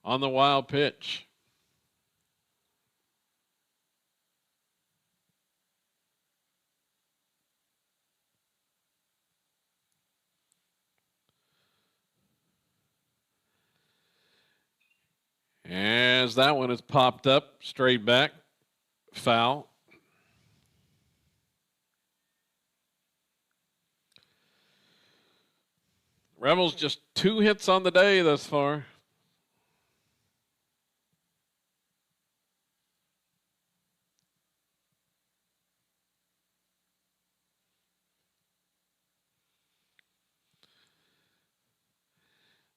On the wild pitch. As that one is popped up, straight back, foul. Rebels just 2 hits on the day thus far.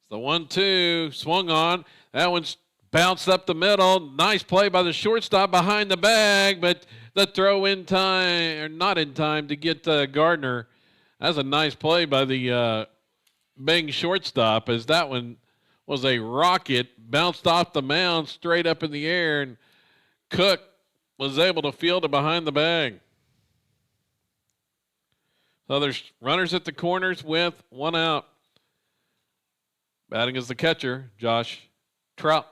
The 1-2 swung on. That one's bounced up the middle. Nice play by the shortstop behind the bag, but the throw in time, or not in time, to get Gardner. That's a nice play by the Byng shortstop, as that one was a rocket, bounced off the mound straight up in the air, and Cook was able to field it behind the bag. So there's runners at the corners with 1 out. Batting is the catcher, Josh Trout.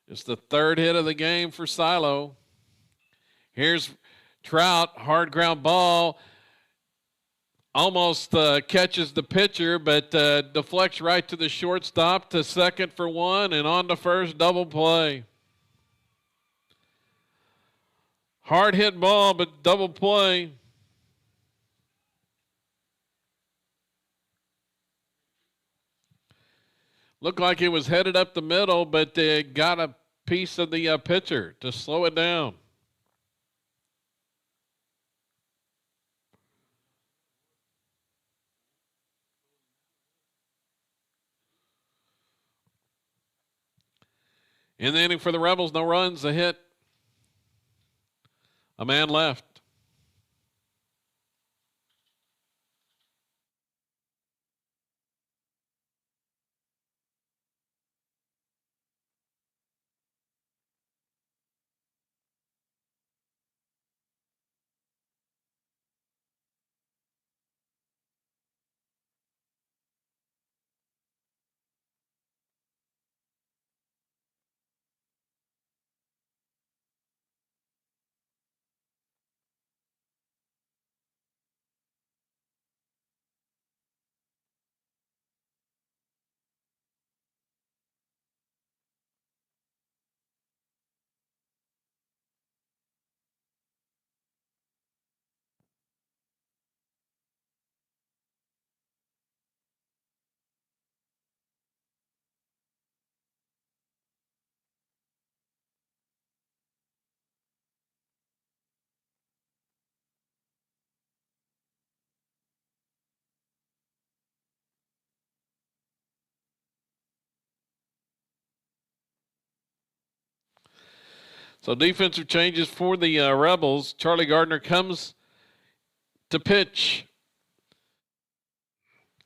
It's the 3rd hit of the game for Silo. Here's Trout, hard ground ball. Almost catches the pitcher, but deflects right to the shortstop, to second for 1, and on to first, double play. Hard hit ball, but double play. Looked like it was headed up the middle, but they got a piece of the pitcher to slow it down. In the inning for the Rebels, no runs, a hit. A man left. So defensive changes for the Rebels. Charlie Gardner comes to pitch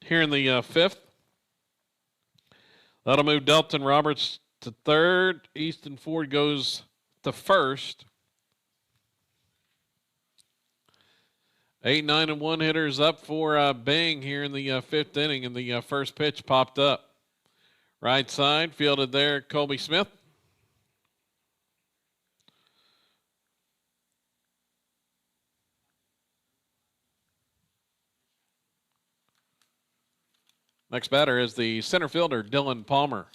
here in the 5th. That'll move Delton Roberts to 3rd. Easton Ford goes to 1st. 8, 9, and 1 hitters up for Byng here in the 5th inning, and the first pitch popped up. Right side, fielded there, Colby Smith. Next batter is the center fielder, Dylan Palmer.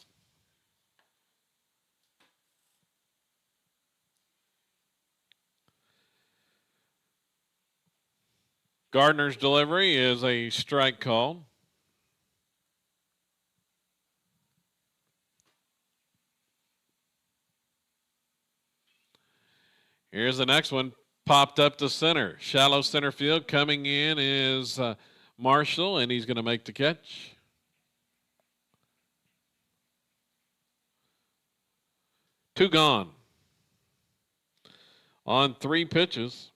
Gardner's delivery is a strike call. Here's the next one, popped up to center. Shallow center field. Coming in is Marshall, and he's going to make the catch. 2 gone on 3 pitches.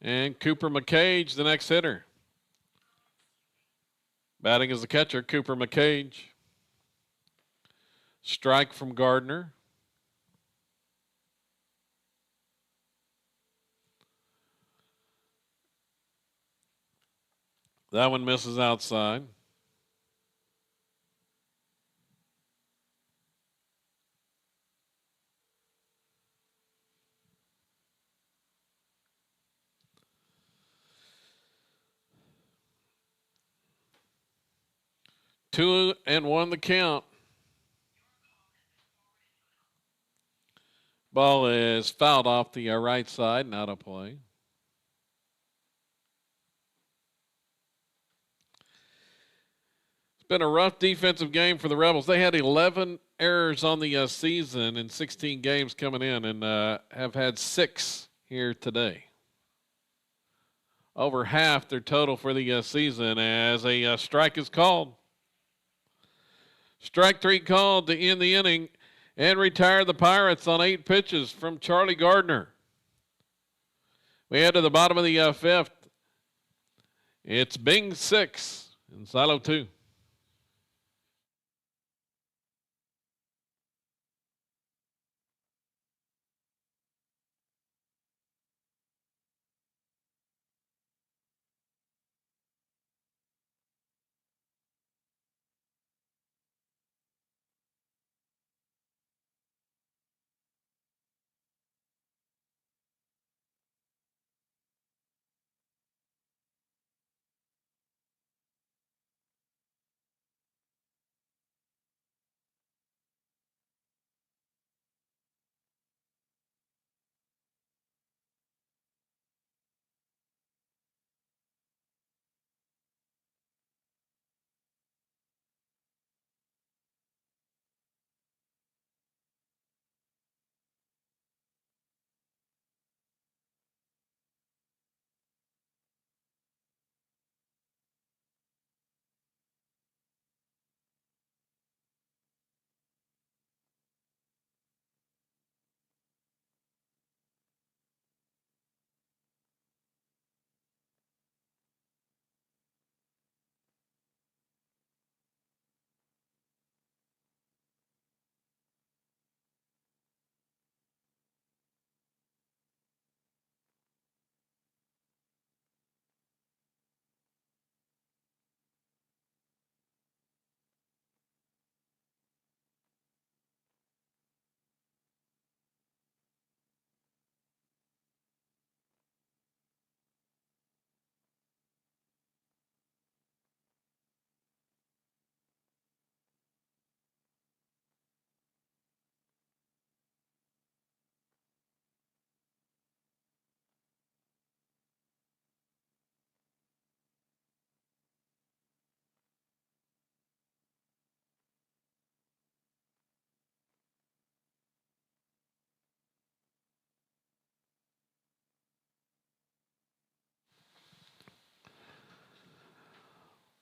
And Cooper McCage, the next hitter. Batting as the catcher, Cooper McCage. Strike from Gardner. That one misses outside. Two and one the count. Ball is fouled off the right side, not a play. It's been a rough defensive game for the Rebels. They had 11 errors on the season in 16 games coming in, and have had 6 here today. Over half their total for the season, as a strike is called. Strike 3 called to end the inning and retire the Pirates on 8 pitches from Charlie Gardner. We head to the bottom of the 5th. It's Byng 6 and Silo 2.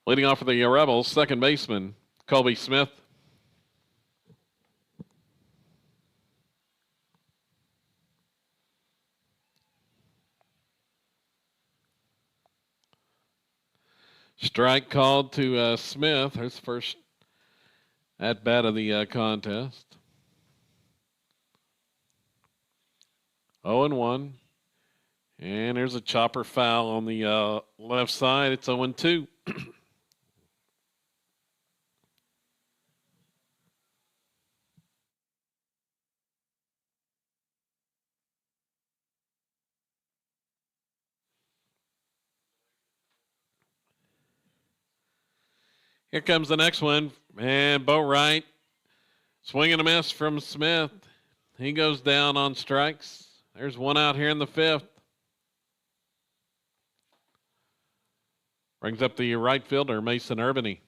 Leading off for the Rebels, second baseman, Colby Smith. Strike called to Smith, his first at bat of the contest. 0-1. And there's a chopper foul on the left side. It's 0-2. Here comes the next one. And Bo Wright, swing and a miss from Smith. He goes down on strikes. There's one out here in the 5th. Brings up the right fielder, Mason Urbany.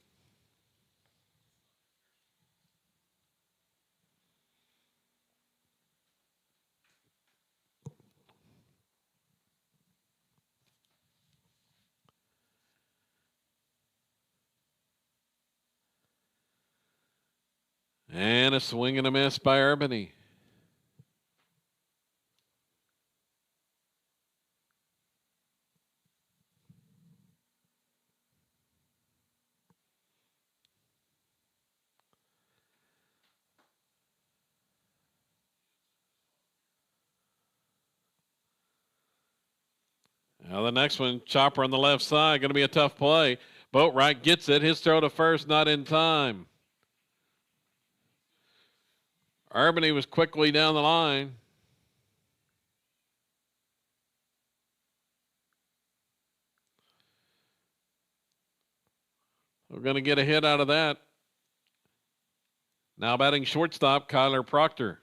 And a swing and a miss by Urbany. Now the next one, chopper on the left side, going to be a tough play. Boatwright gets it. His throw to first, not in time. Urbany was quickly down the line. We're going to get a hit out of that. Now batting shortstop, Kyler Proctor.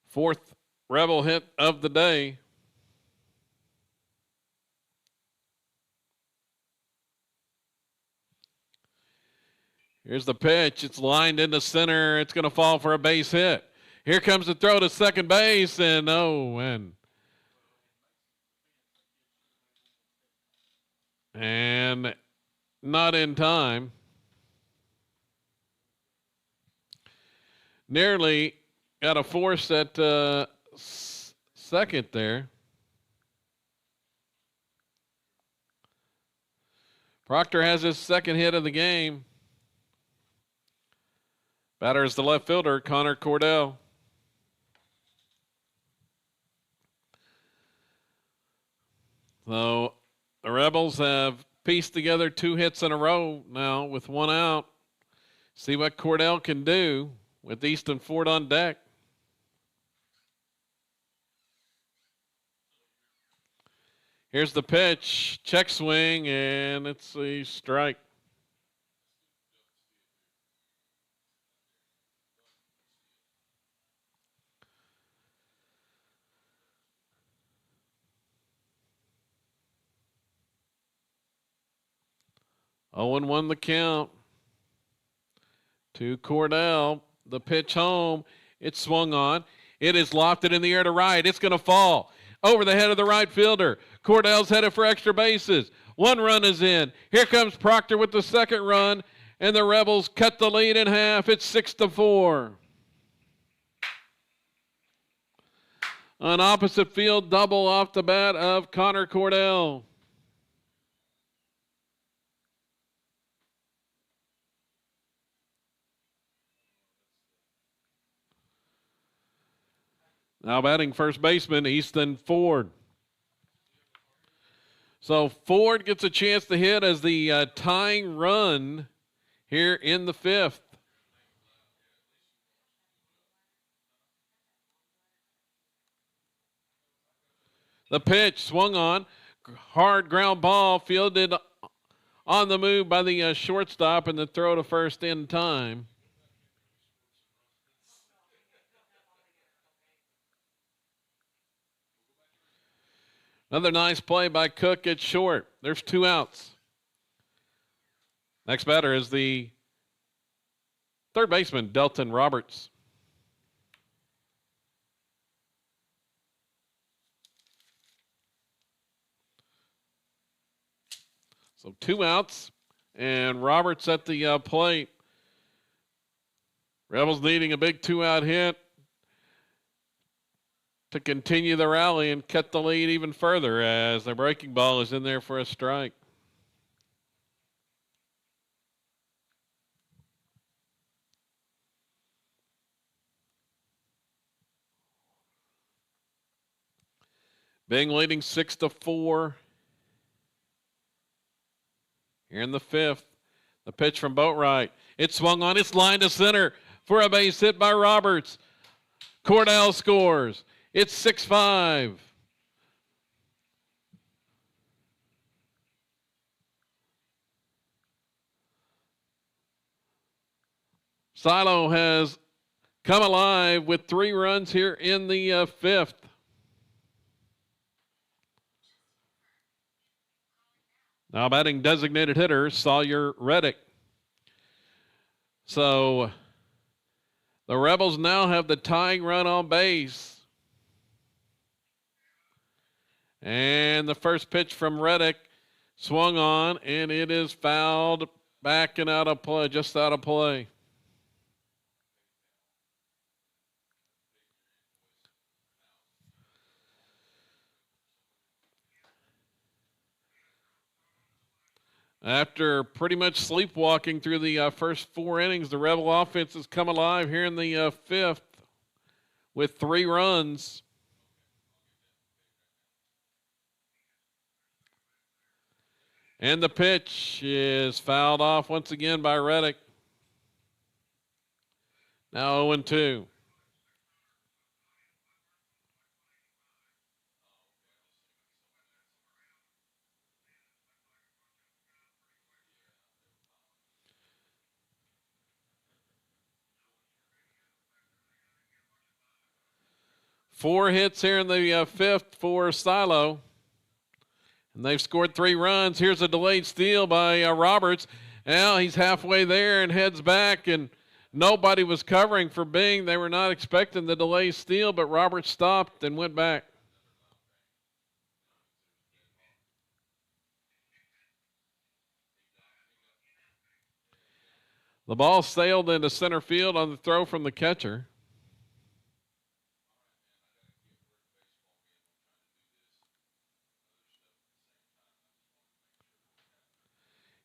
Fourth Rebel hit of the day. Here's the pitch. It's lined into center. It's going to fall for a base hit. Here comes the throw to second base, and and not in time. Nearly got a force at second there. Proctor has his second hit of the game. Batter is the left fielder, Connor Cordell. So the Rebels have pieced together 2 hits in a row now with 1 out. See what Cordell can do with Easton Ford on deck. Here's the pitch, check swing, and it's a strike. Owen won the count to Cordell. The pitch home. It's swung on. It is lofted in the air to right. It's going to fall over the head of the right fielder. Cordell's headed for extra bases. 1 run is in. Here comes Proctor with the second run, and the Rebels cut the lead in half. It's 6-4. An opposite field double off the bat of Connor Cordell. Now batting first baseman, Easton Ford. So Ford gets a chance to hit as the tying run here in the 5th. The pitch swung on. Hard ground ball fielded on the move by the shortstop, and the throw to first in time. Another nice play by Cook at short. There's 2 outs. Next batter is the third baseman, Delton Roberts. So 2 outs, and Roberts at the plate. Rebels needing a big 2-out hit to continue the rally and cut the lead even further as the breaking ball is in there for a strike. Byng leading 6-4. Here in the 5th, the pitch from Boatwright. It swung on, its line to center for a base hit by Roberts. Cordell scores. It's 6-5. Silo has come alive with 3 runs here in the 5th. Now batting designated hitter, Sawyer Reddick. So the Rebels now have the tying run on base. And the first pitch from Reddick Swung on, and it is fouled back and out of play, just out of play. After pretty much sleepwalking through the first 4 innings, the Rebel offense has come alive here in the fifth with 3 runs. And the pitch is fouled off once again by Reddick. Now 0-2. Four hits here in the fifth for Silo. And they've scored 3 runs. Here's a delayed steal by Roberts. Now he's halfway there and heads back, and nobody was covering for Byng. They were not expecting the delayed steal, but Roberts stopped and went back. The ball sailed into center field on the throw from the catcher.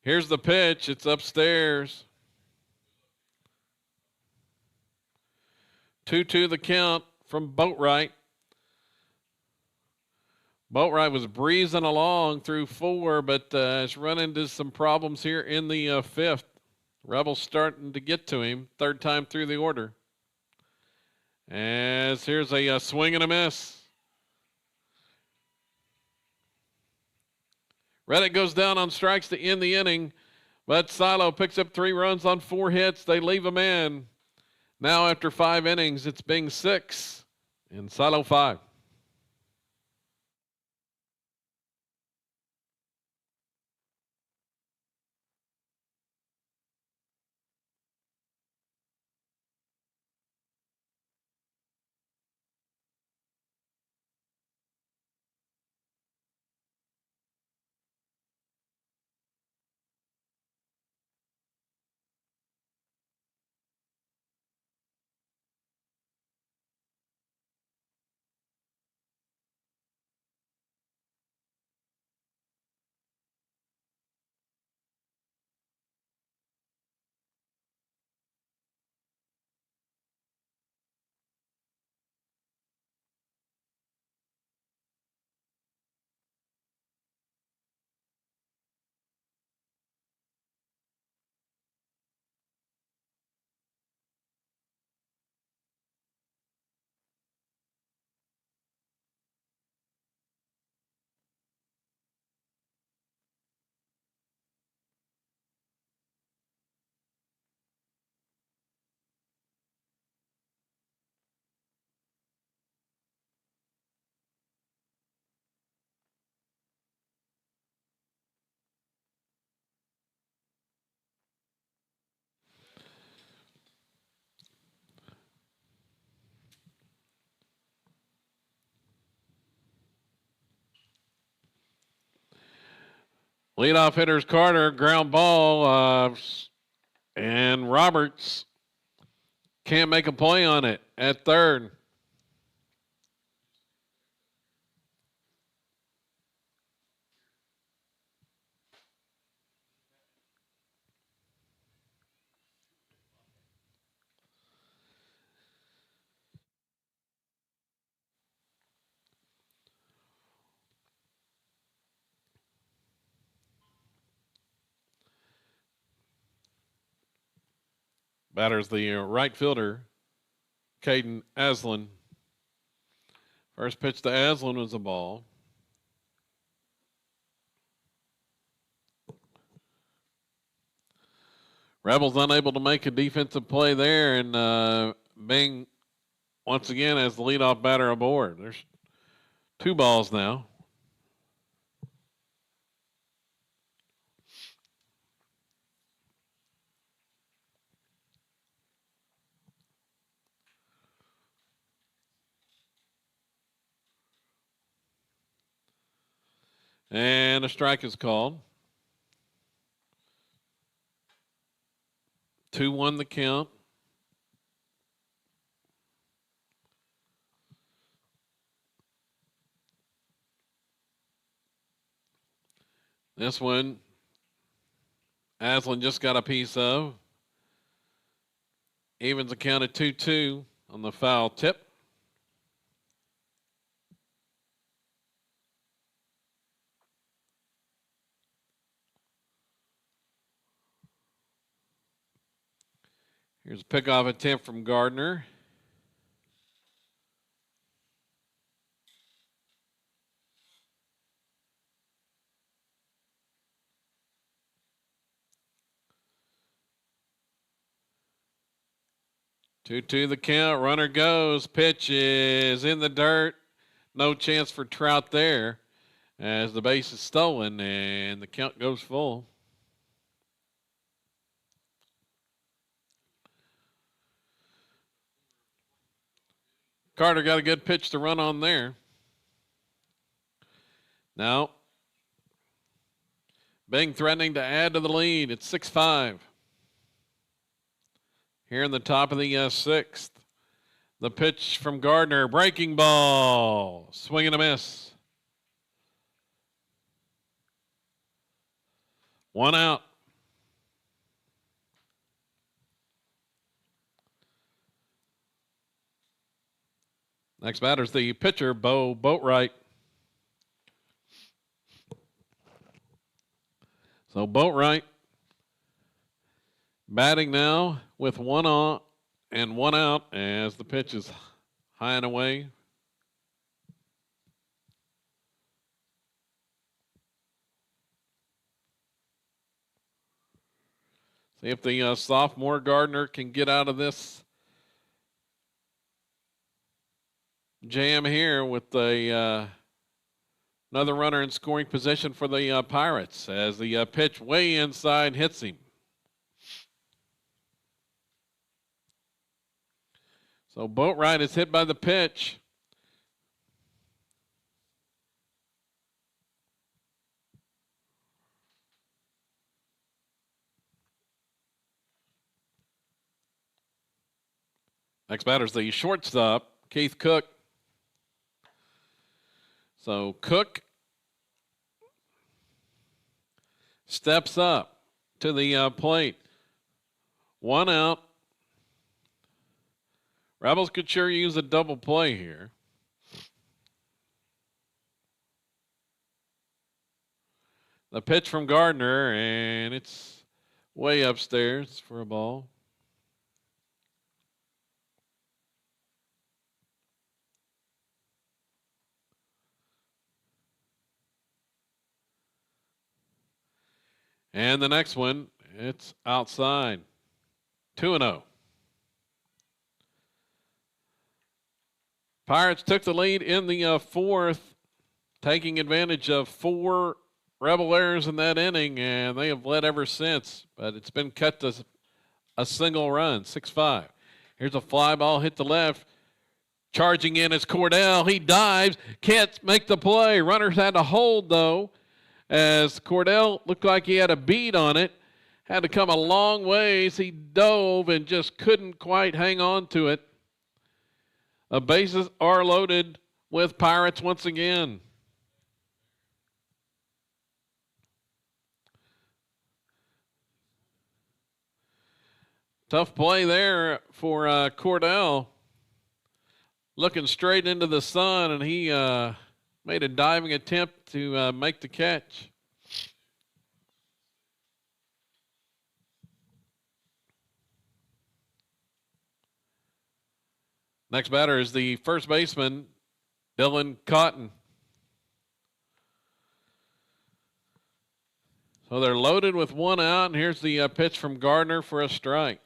Here's the pitch. It's upstairs. 2-2 the count from Boatwright. Boatwright was breezing along through 4, but has run into some problems here in the fifth. Rebels starting to get to him, 3rd time through the order. As here's a swing and a miss. Reddick goes down on strikes to end the inning, but Silo picks up 3 runs on 4 hits. They leave him in. Now after 5 innings, it's Byng 6 and Silo 5. Leadoff hitters Carter, ground ball, and Roberts can't make a play on it at third. Batter's the right fielder, Caden Aslan. First pitch to Aslan was a ball. Rebels unable to make a defensive play there, and Byng once again as the leadoff batter aboard. There's 2 balls now. And a strike is called. 2-1 the count. This one, Aslan just got a piece of. Evens the count at 2-2 on the foul tip. Here's a pickoff attempt from Gardner. Two the count. Runner goes. Pitch is in the dirt. No chance for Trout there as the base is stolen and the count goes full. Carter got a good pitch to run on there. Now, Byng threatening to add to the lead. It's 6-5. Here in the top of the sixth. The pitch from Gardner. Breaking ball. Swing and a miss. 1 out. Next batter's the pitcher, Bo Boatwright. So Boatwright batting now with 1 on and 1 out as the pitch is high and away. See if the sophomore Gardner can get out of this jam here with another runner in scoring position for the Pirates as the pitch way inside hits him. So Boatwright is hit by the pitch. Next batter's the shortstop, Keith Cook. So Cook steps up to the plate. 1 out. Rebels could sure use a double play here. The pitch from Gardner, and it's way upstairs for a ball. And the next one, it's outside. 2-0. Pirates took the lead in the fourth, taking advantage of 4 Rebel errors in that inning, and they have led ever since. But it's been cut to a single run, 6-5. Here's a fly ball hit the left. Charging in is Cordell. He dives, can't make the play. Runners had to hold, though, as Cordell looked like he had a bead on it. Had to come a long ways. He dove and just couldn't quite hang on to it. The bases are loaded with Pirates once again. Tough play there for Cordell. Looking straight into the sun, and he made a diving attempt to make the catch. Next batter is the first baseman, Dylan Cotton. So they're loaded with 1 out, and here's the pitch from Gardner for a strike.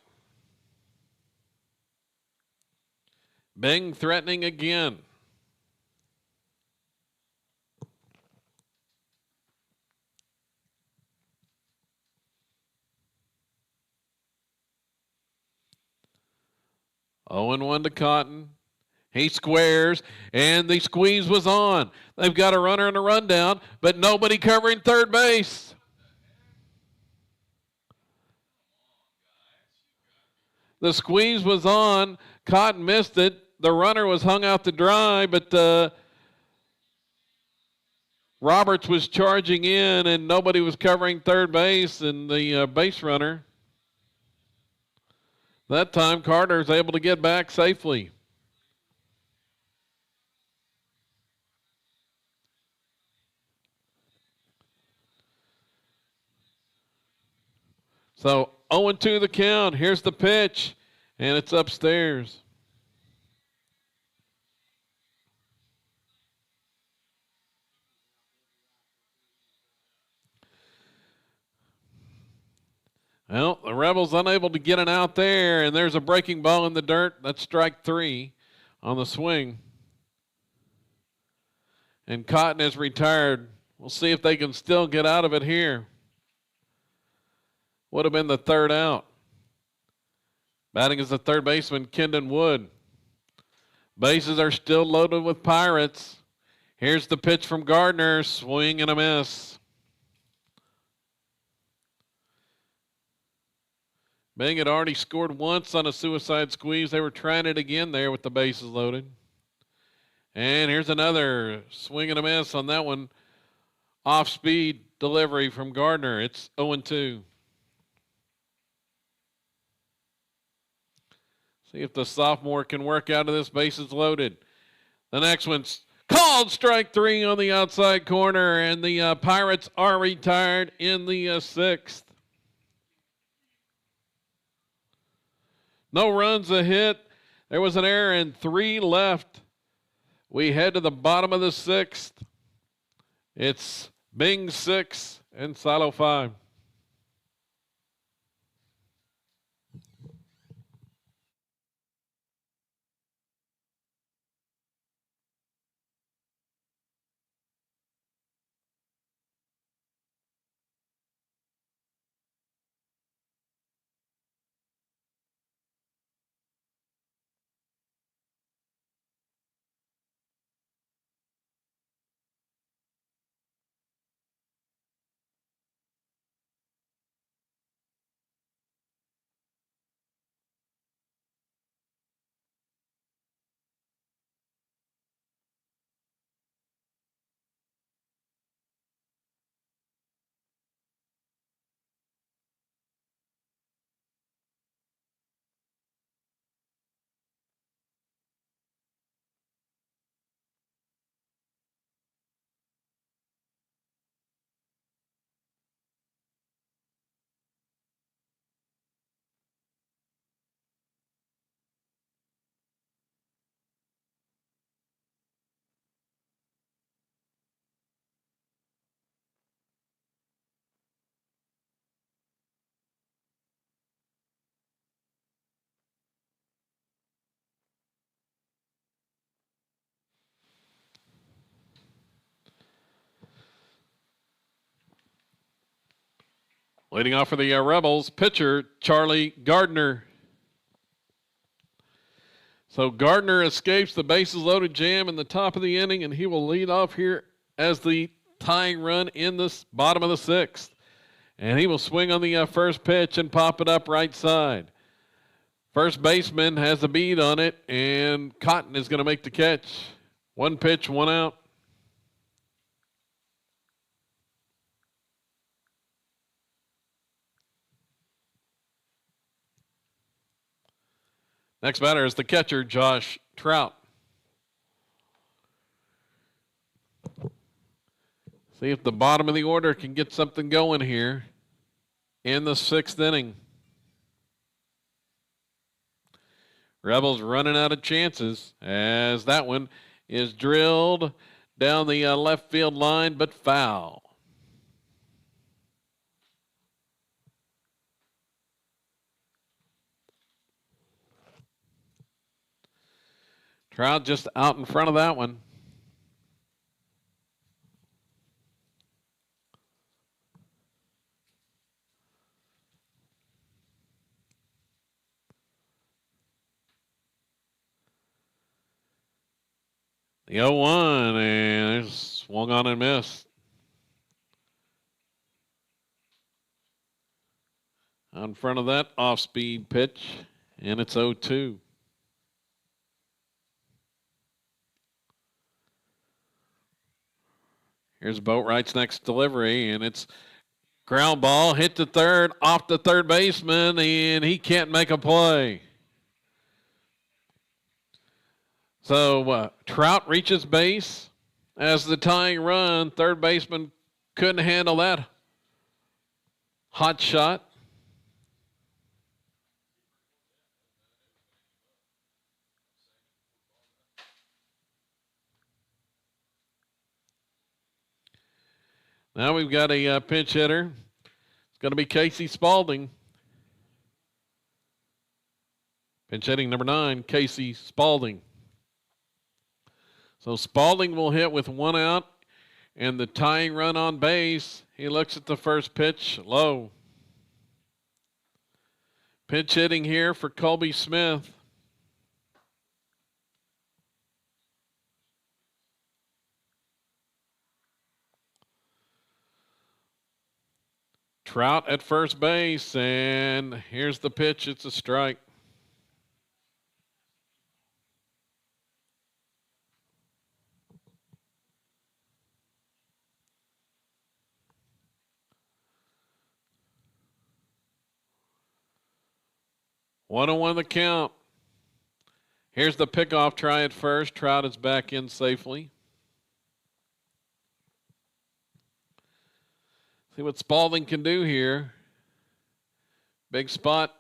Byng threatening again. Oh, 0-1 to Cotton. He squares, and the squeeze was on. They've got a runner and a rundown, but nobody covering third base. The squeeze was on. Cotton missed it. The runner was hung out to dry, but Roberts was charging in, and nobody was covering third base, and the base runner. That time, Carter is able to get back safely. So 0-2 the count. Here's the pitch, and it's upstairs. Well, the Rebels unable to get it out there, and there's a breaking ball in the dirt. That's strike 3 on the swing. And Cotton is retired. We'll see if they can still get out of it here. Would have been the third out. Batting is the third baseman, Kendon Wood. Bases are still loaded with Pirates. Here's the pitch from Gardner. Swing and a miss. Byng had already scored once on a suicide squeeze. They were trying it again there with the bases loaded. And here's another swing and a miss on that one. Off-speed delivery from Gardner. It's 0-2. See if the sophomore can work out of this. Bases loaded. The next one's called strike 3 on the outside corner, and the Pirates are retired in the 6th. No runs, a hit. There was an error and 3 left. We head to the bottom of the 6th. It's Byng 6 and Silo 5. Leading off for the Rebels, pitcher Charlie Gardner. So Gardner escapes the bases loaded jam in the top of the inning, and he will lead off here as the tying run in the bottom of the 6th. And he will swing on the first pitch and pop it up right side. First baseman has a bead on it, and Cotton is going to make the catch. 1 pitch, 1 out. Next batter is the catcher, Josh Trout. See if the bottom of the order can get something going here in the 6th inning. Rebels running out of chances as that one is drilled down the left field line, but foul. Trout just out in front of that one. The 0-1, and swung on and missed. On front of that off-speed pitch, and it's 0-2. Here's Boatwright's next delivery, and it's ground ball, hit to third, off the third baseman, and he can't make a play. So Trout reaches base as the tying run. Third baseman couldn't handle that hot shot. Now we've got a pinch hitter. It's going to be Casey Spaulding. Pinch hitting number 9, Casey Spaulding. So Spaulding will hit with 1 out and the tying run on base. He looks at the first pitch, low. Pinch hitting here for Colby Smith. Trout at first base, and here's the pitch. It's a strike. One on one the count. Here's the pickoff try at first. Trout is back in safely. See what Spaulding can do here. Big spot.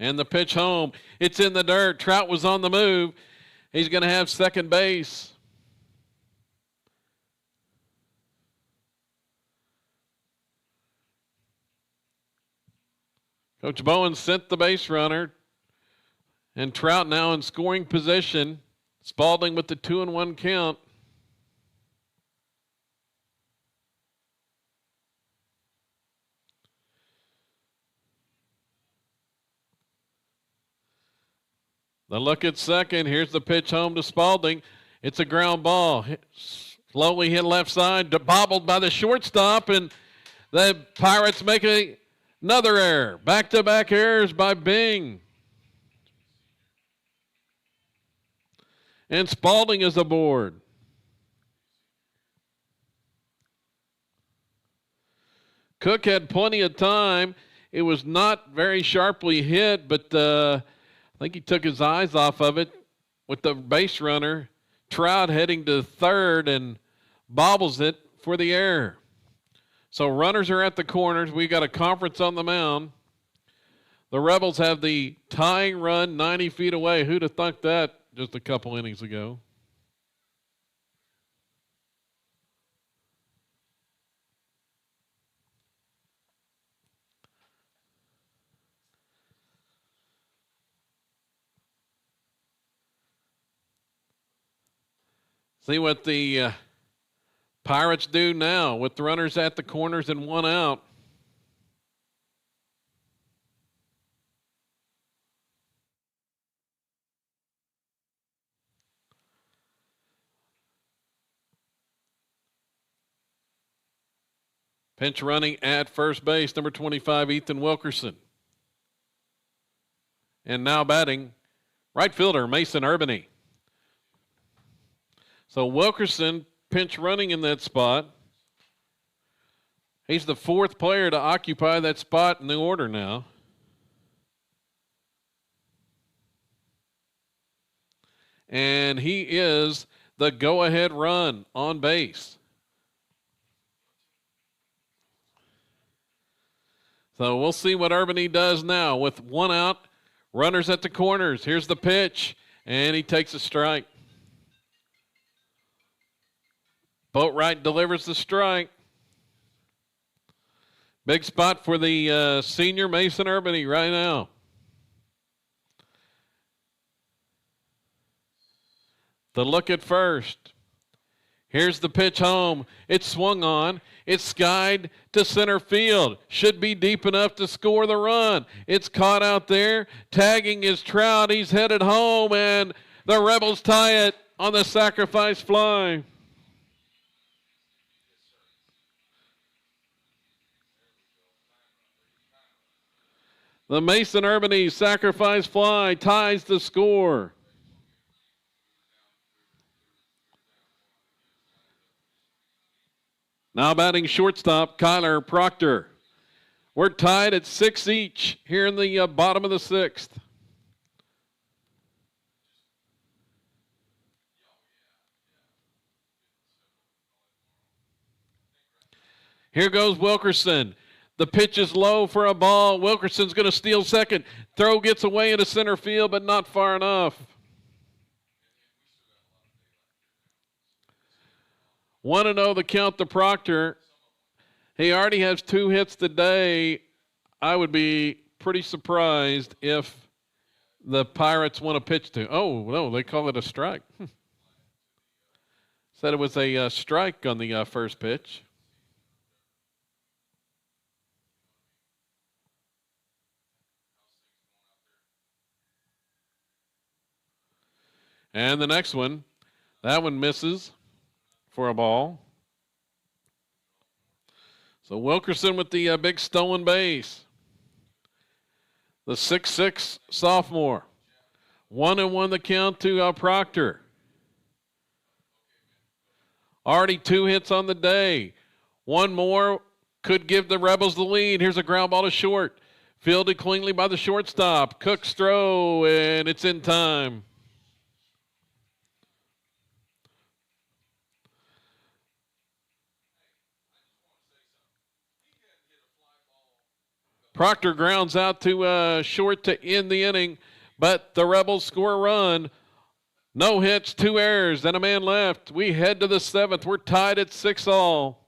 And the pitch home. It's in the dirt. Trout was on the move. He's going to have second base. Coach Bowen sent the base runner. And Trout now in scoring position. Spaulding with the 2-1 count. The look at second. Here's the pitch home to Spaulding. It's a ground ball. Slowly hit left side. Bobbled by the shortstop. And the Pirates make another error. Back-to-back errors by Byng. And Spaulding is aboard. Cook had plenty of time. It was not very sharply hit, but I think he took his eyes off of it with the base runner. Trout heading to third and bobbles it for the error. So runners are at the corners. We got a conference on the mound. The Rebels have the tying run 90 feet away. Who'd have thunk that just a couple innings ago? See what the Pirates do now with the runners at the corners and 1 out. Pinch running at first base, number 25, Ethan Wilkerson. And now batting, right fielder, Mason Urbany. So Wilkerson pinch running in that spot. He's the 4th player to occupy that spot in the order now. And he is the go-ahead run on base. So we'll see what Urbany does now with 1 out, runners at the corners. Here's the pitch, and he takes a strike. Boatwright delivers the strike. Big spot for the senior Mason Urbany right now. The look at first. Here's the pitch home. It's swung on. It's skied to center field. Should be deep enough to score the run. It's caught out there. Tagging is Trout. He's headed home, and the Rebels tie it on the sacrifice fly. The Mason Urbany sacrifice fly ties the score. Now batting shortstop, Kyler Proctor. We're tied at 6 each here in the bottom of the 6th. Here goes Wilkerson. The pitch is low for a ball. Wilkerson's going to steal second. Throw gets away into center field, but not far enough. 1-0 the count to Proctor. He already has 2 hits today. I would be pretty surprised if the Pirates want to pitch to. Oh, no, they call it a strike. Said it was a strike on the first pitch. And the next one, that one misses for a ball. So Wilkerson with the big stolen base. The 6'6" sophomore. 1-1 the count to Proctor. Already 2 hits on the day. One more could give the Rebels the lead. Here's a ground ball to short. Fielded cleanly by the shortstop. Cook's throw, and it's in time. Proctor grounds out to short to end the inning, but the Rebels score a run. No hits, 2 errors, and a man left. We head to the 7th. We're tied at 6-all.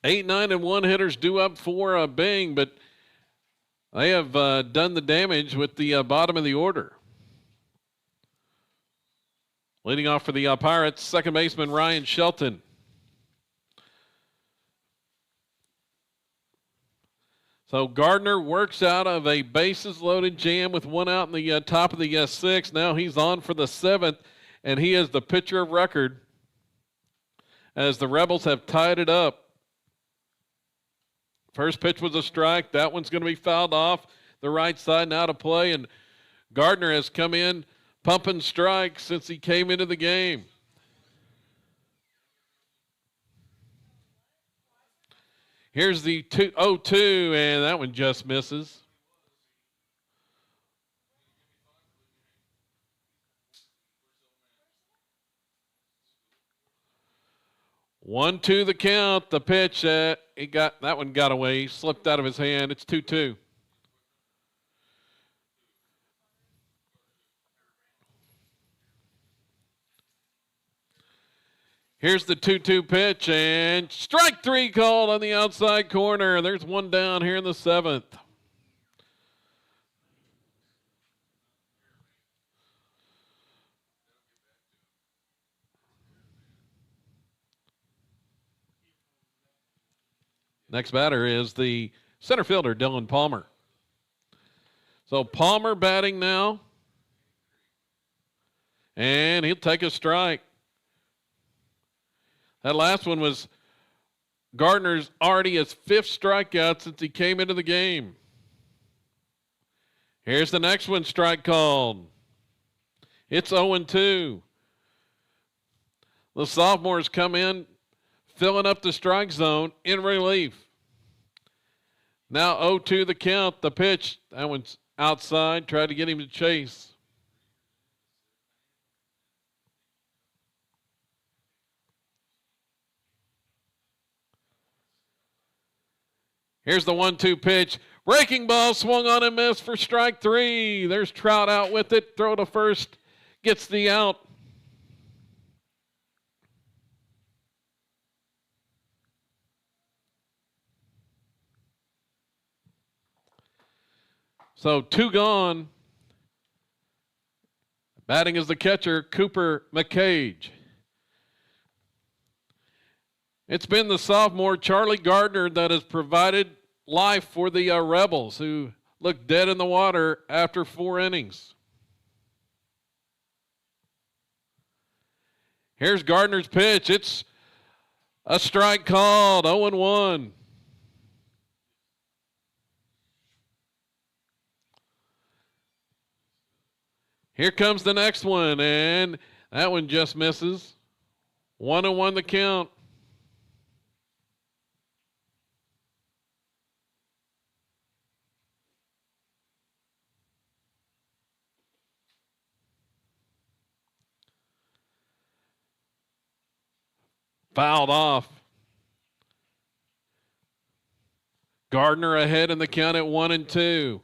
Eight, 9, and 1 hitters due up for Byng, but they have done the damage with the bottom of the order. Leading off for the Pirates, second baseman Ryan Shelton. So Gardner works out of a bases-loaded jam with 1 out in the top of the 6th. Now he's on for the 7th, and he is the pitcher of record as the Rebels have tied it up. First pitch was a strike. That one's going to be fouled off the right side now to play, and Gardner has come in pumping strikes since he came into the game. Here's the 0-2, and that one just misses. One, 2 the count. The pitch, that one got away, slipped out of his hand. It's 2-2. Here's the 2-2 pitch, and strike 3 called on the outside corner. There's one down here in the 7th. Next batter is the center fielder, Dylan Palmer. So Palmer batting now, and he'll take a strike. That last one was Gardner's already his 5th strikeout since he came into the game. Here's the next one, strike called. It's 0-2. The sophomores come in, filling up the strike zone in relief. Now 0-2 the count, the pitch. That one's outside, tried to get him to chase. Here's the 1-2 pitch. Breaking ball swung on and missed for strike 3. There's Trout out with it. Throw to first. Gets the out. So 2 gone. Batting is the catcher, Cooper McCage. It's been the sophomore, Charlie Gardner, that has provided life for the Rebels, who looked dead in the water after 4 innings. Here's Gardner's pitch. It's a strike called, 0-1. Here comes the next one, and that one just misses. 1-1 the count. Fouled off. Gardner ahead in the count at 1-2.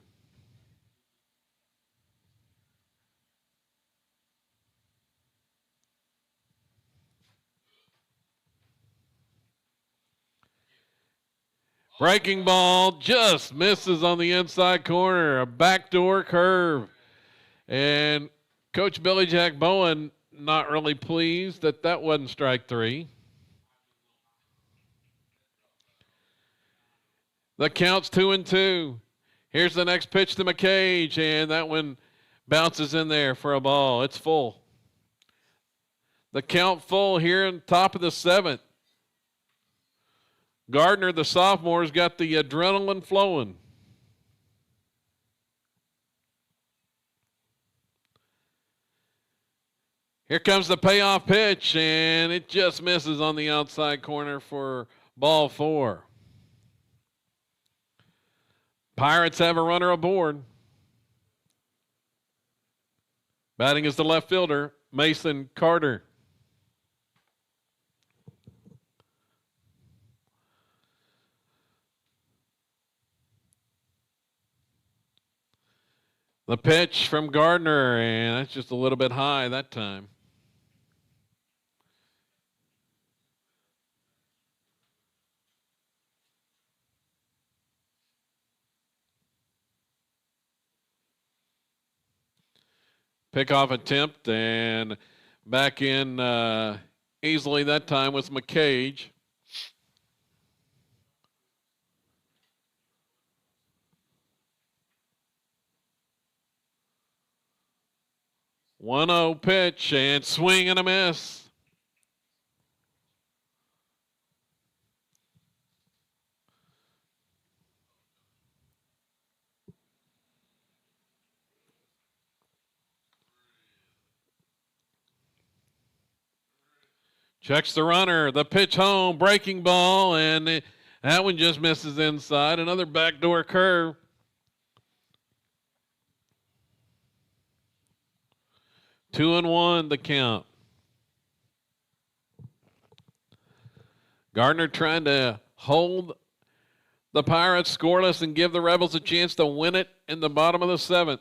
Breaking ball just misses on the inside corner. A backdoor curve. And Coach Billy Jack Bowen not really pleased that that wasn't strike 3. The count's 2-2. Here's the next pitch to McCage, and that one bounces in there for a ball. It's full. The count full here in top of the 7th. Gardner, the sophomore, has got the adrenaline flowing. Here comes the payoff pitch, and it just misses on the outside corner for ball 4. Pirates have a runner aboard. Batting is the left fielder, Mason Carter. The pitch from Gardner, and that's just a little bit high that time. Pickoff attempt, and back in easily that time was McCage. One-zero pitch, and swing and a miss. Checks the runner, the pitch home, breaking ball, and that one just misses inside. Another backdoor curve. Two and one, the count. Gardner trying to hold the Pirates scoreless and give the Rebels a chance to win it in the bottom of the 7th.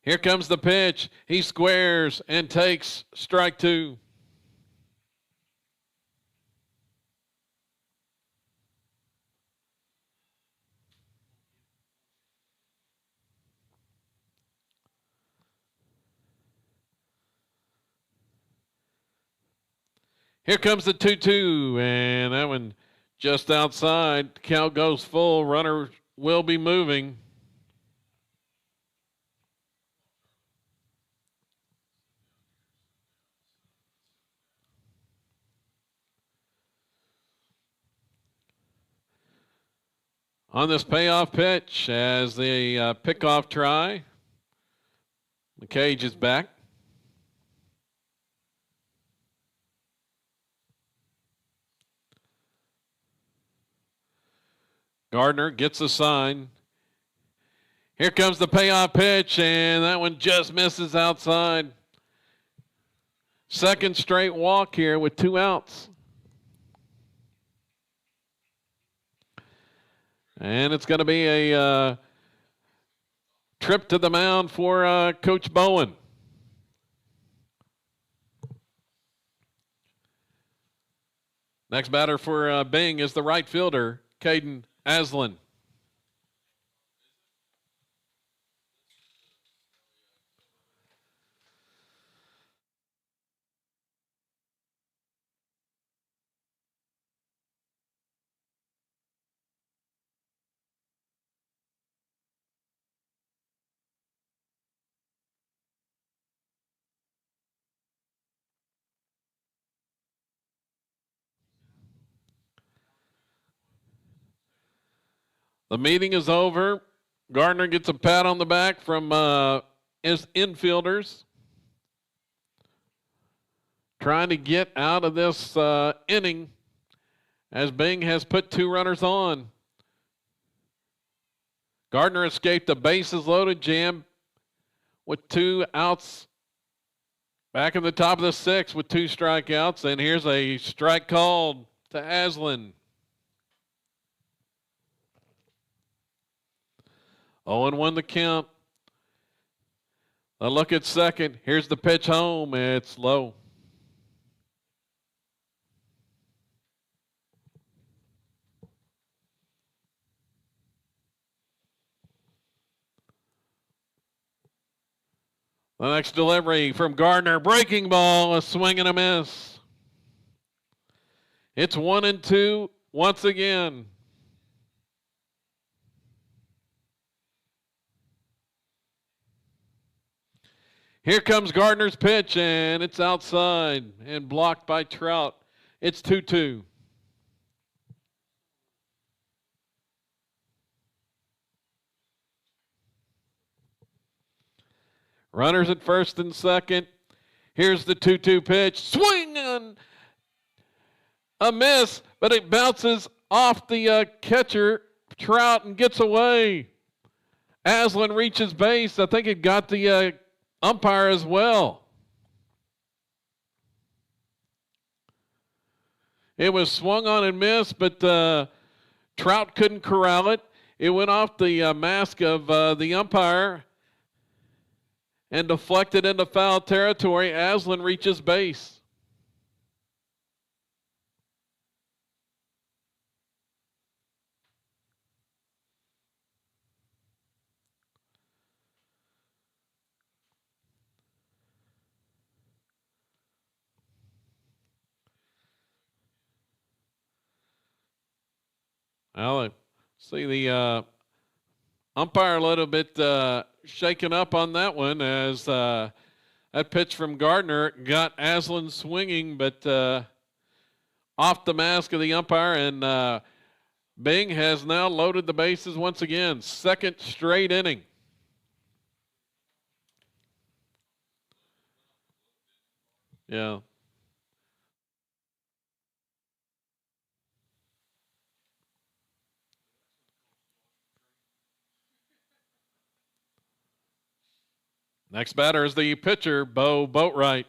Here comes the pitch. He squares and takes strike 2. Here comes the 2-2, and that one just outside. Count goes full. Runner will be moving. On this payoff pitch as the pickoff try. The cage is back. Gardner gets a sign. Here comes the payoff pitch, and that one just misses outside. Second straight walk here with 2 outs. And it's going to be a trip to the mound for Coach Bowen. Next batter for Byng is the right fielder, Caden Aslan. The meeting is over. Gardner gets a pat on the back from his infielders. Trying to get out of this inning as Byng has put 2 runners on. Gardner escaped a bases loaded jam with 2 outs back in the top of the 6th with 2 strikeouts. And here's a strike called to Aslan. 0-1 the count. A look at second. Here's the pitch home. It's low. The next delivery from Gardner. Breaking ball. A swing and a miss. It's 1-2 once again. Here comes Gardner's pitch, and it's outside and blocked by Trout. It's 2-2. Runners at first and second. Here's the 2-2 pitch. Swing on a miss, but it bounces off the catcher, Trout, and gets away. Aslan reaches base. I think it got the umpire as well. It was swung on and missed, but Trout couldn't corral it. It went off the mask of the umpire and deflected into foul territory. Aslan reaches base. Well, I see the umpire a little bit shaken up on that one as that pitch from Gardner got Aslan swinging, but off the mask of the umpire, and Byng has now loaded the bases once again. Second straight inning. Yeah. Next batter is the pitcher, Bo Boatwright.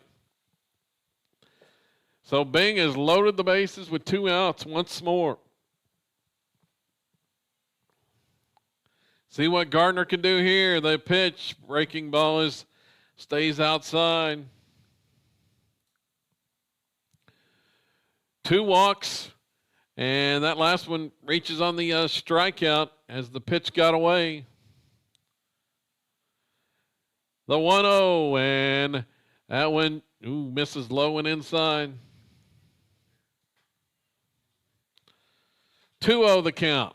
So Byng has loaded the bases with 2 outs once more. See what Gardner can do here. The pitch, breaking ball stays outside. 2 walks, and that last one reaches on the strikeout as the pitch got away. The 1-0, and that one misses low and inside. 2-0 the count.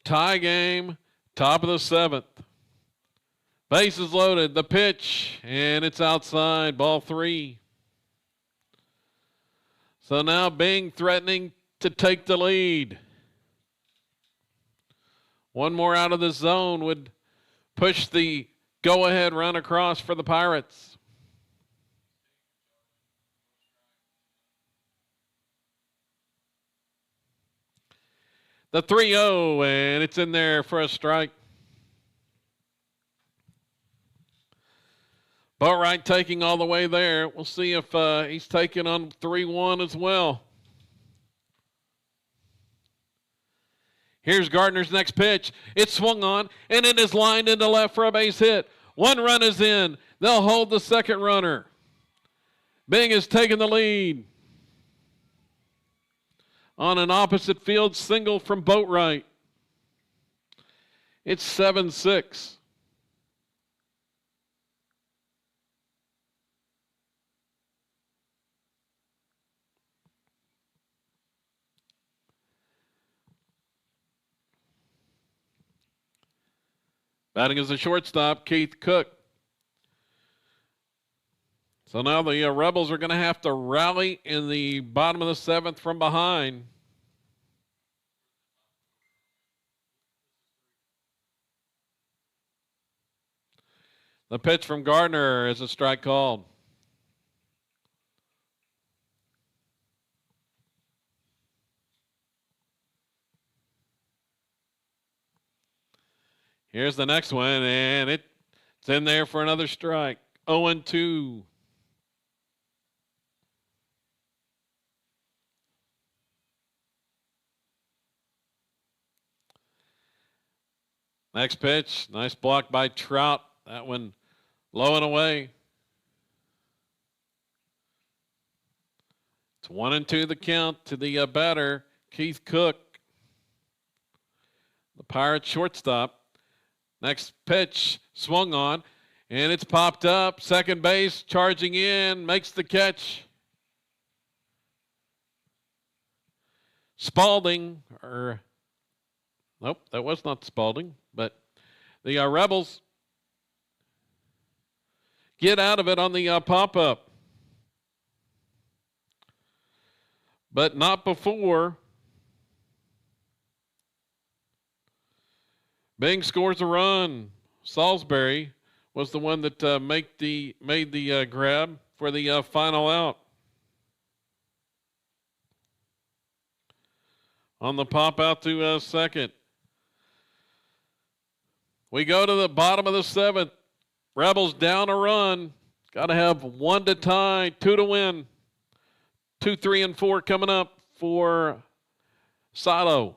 Tie game, top of the 7th. Bases loaded, the pitch, and it's outside, ball 3. So now Byng threatening to take the lead. One more out of the zone would push the go-ahead run across for the Pirates. The 3-0, and it's in there for a strike. Boatwright taking all the way there. We'll see if he's taking on 3-1 as well. Here's Gardner's next pitch. It's swung on, and it is lined into left for a base hit. One run is in. They'll hold the second runner. Byng has taken the lead on an opposite field single from Boatwright. It's 7-6. Batting as a shortstop, Keith Cook. So now the Rebels are going to have to rally in the bottom of the seventh from behind. The pitch from Gardner is a strike called. Here's the next one, and it's in there for another strike. 0-2. Next pitch, nice block by Trout. That one low and away. It's 1-2 the count to the batter, Keith Cook. The Pirates shortstop. Next pitch, swung on, and it's popped up. Second base, charging in, makes the catch. Spalding, nope, that was not Spalding, but the Rebels get out of it on the pop-up. But not before Byng scores a run. Salisbury was the one that made the grab for the final out. On the pop out to second. We go to the bottom of the seventh. Rebels down a run. Got to have 1 to tie, 2 to win. 2, 3, and 4 coming up for Silo.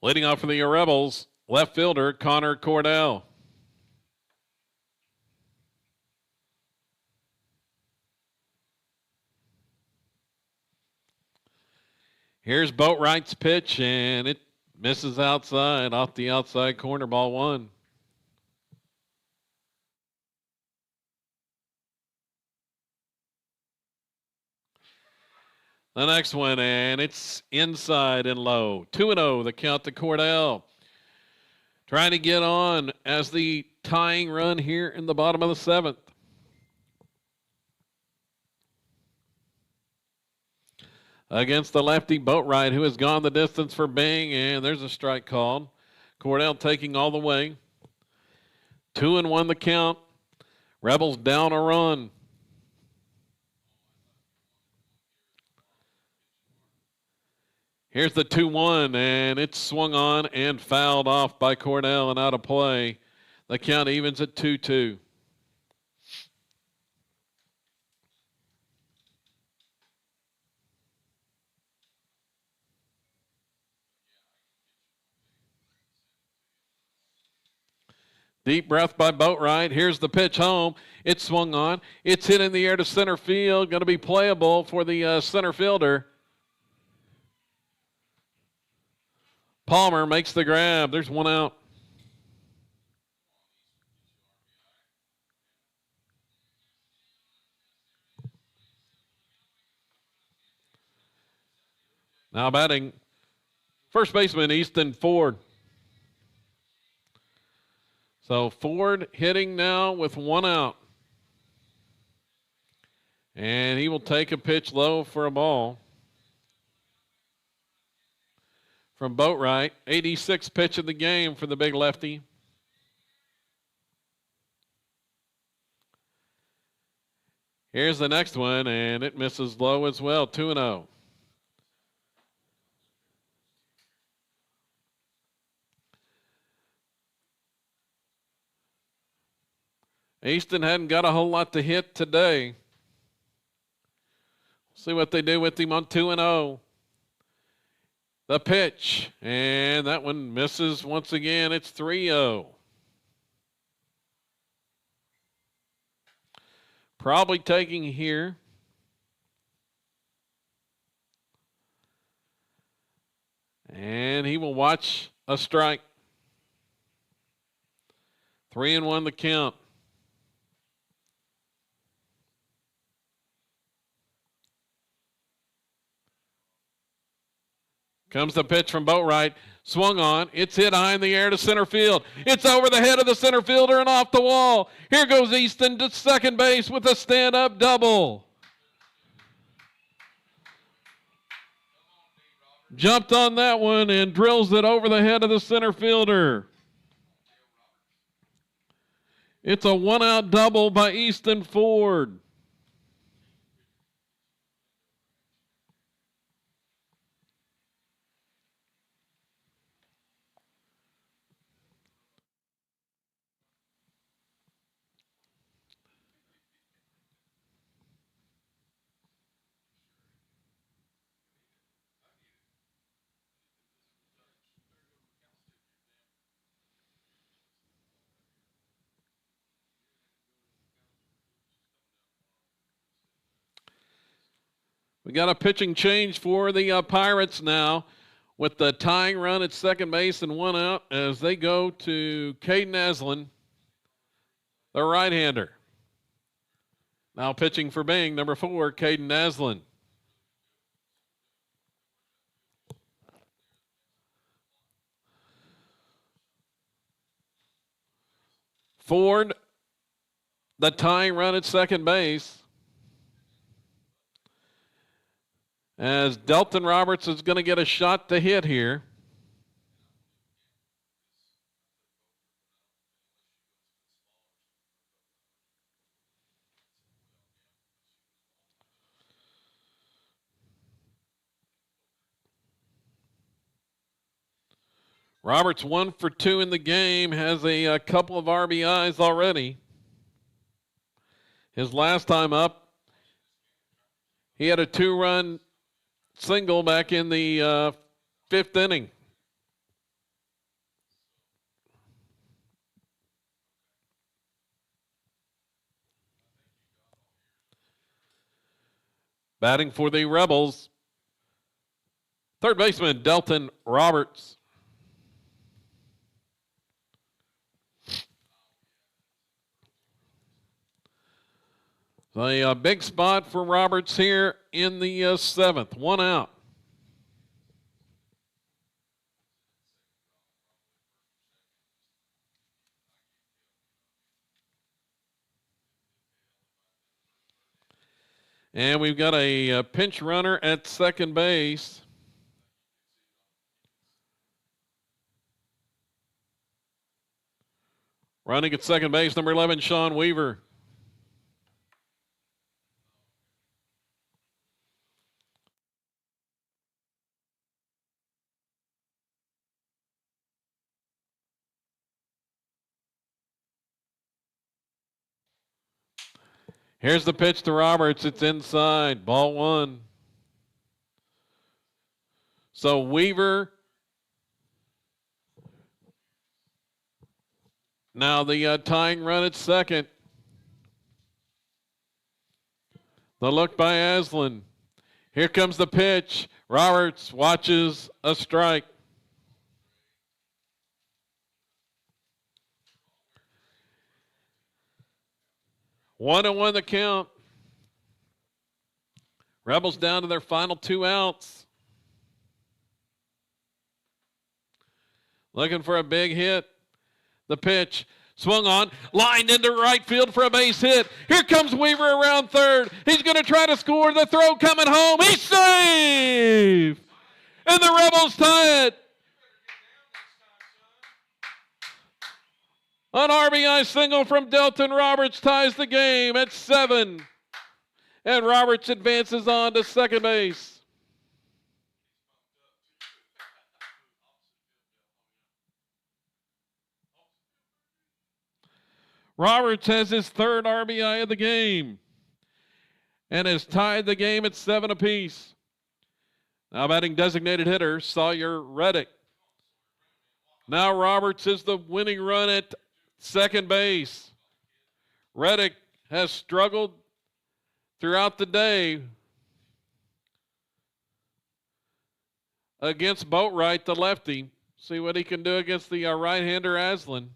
Leading off for the Rebels, left fielder Connor Cordell. Here's Boatwright's pitch, and it misses outside, off the outside corner, ball 1. The next one, and it's inside and low. 2-0, the count to Cordell. Trying to get on as the tying run here in the bottom of the seventh. Against the lefty Boatwright, who has gone the distance for Byng, and there's a strike called. Cordell taking all the way. 2-1 the count. Rebels down a run. Here's the 2-1, and it's swung on and fouled off by Cordell and out of play. The count evens at 2-2. Deep breath by Boatwright. Here's the pitch home. It's swung on. It's hit in the air to center field. Going to be playable for the center fielder. Palmer makes the grab. There's one out. Now batting first baseman Easton Ford. So Ford hitting now with one out. And he will take a pitch low for a ball. From Boatwright, 86th pitch of the game for the big lefty. Here's the next one, and it misses low as well, 2-0. Easton hadn't got a whole lot to hit today. See what they do with him on 2-0. The pitch, and that one misses once again. It's 3-0. Probably taking here. And he will watch a strike. 3-1 the count. Comes the pitch from Boatwright. Swung on. It's hit high in the air to center field. It's over the head of the center fielder and off the wall. Here goes Easton to second base with a stand-up double. Jumped on that one and drills it over the head of the center fielder. It's a one-out double by Easton Ford. We got a pitching change for the Pirates now with the tying run at second base and one out as they go to Caden Aslan, the right-hander. Now pitching for Byng, number 4, Caden Aslan. Ford, the tying run at second base. As Delton Roberts is going to get a shot to hit here. Roberts 1 for 2 in the game, has a couple of RBIs already. His last time up, he had a 2-run single back in the 5th inning. Batting for the Rebels, third baseman Delton Roberts. A big spot for Roberts here in the 7th. One out. And we've got a pinch runner at second base. Running at second base, number 11, Sean Weaver. Here's the pitch to Roberts. It's inside. Ball 1. So Weaver Now the tying run at second. The look by Aslan. Here comes the pitch. Roberts watches a strike. One and one the count. Rebels down to their final 2 outs. Looking for a big hit. The pitch swung on, lined into right field for a base hit. Here comes Weaver around third. He's going to try to score. The throw coming home. He's safe! And the Rebels tie it. An RBI single from Delton Roberts ties the game at 7. And Roberts advances on to second base. Roberts has his 3rd RBI of the game and has tied the game at 7 apiece. Now batting designated hitter, Sawyer Reddick. Now Roberts is the winning run at second base. Reddick has struggled throughout the day against Boatwright, the lefty. See what he can do against the right-hander Aslan.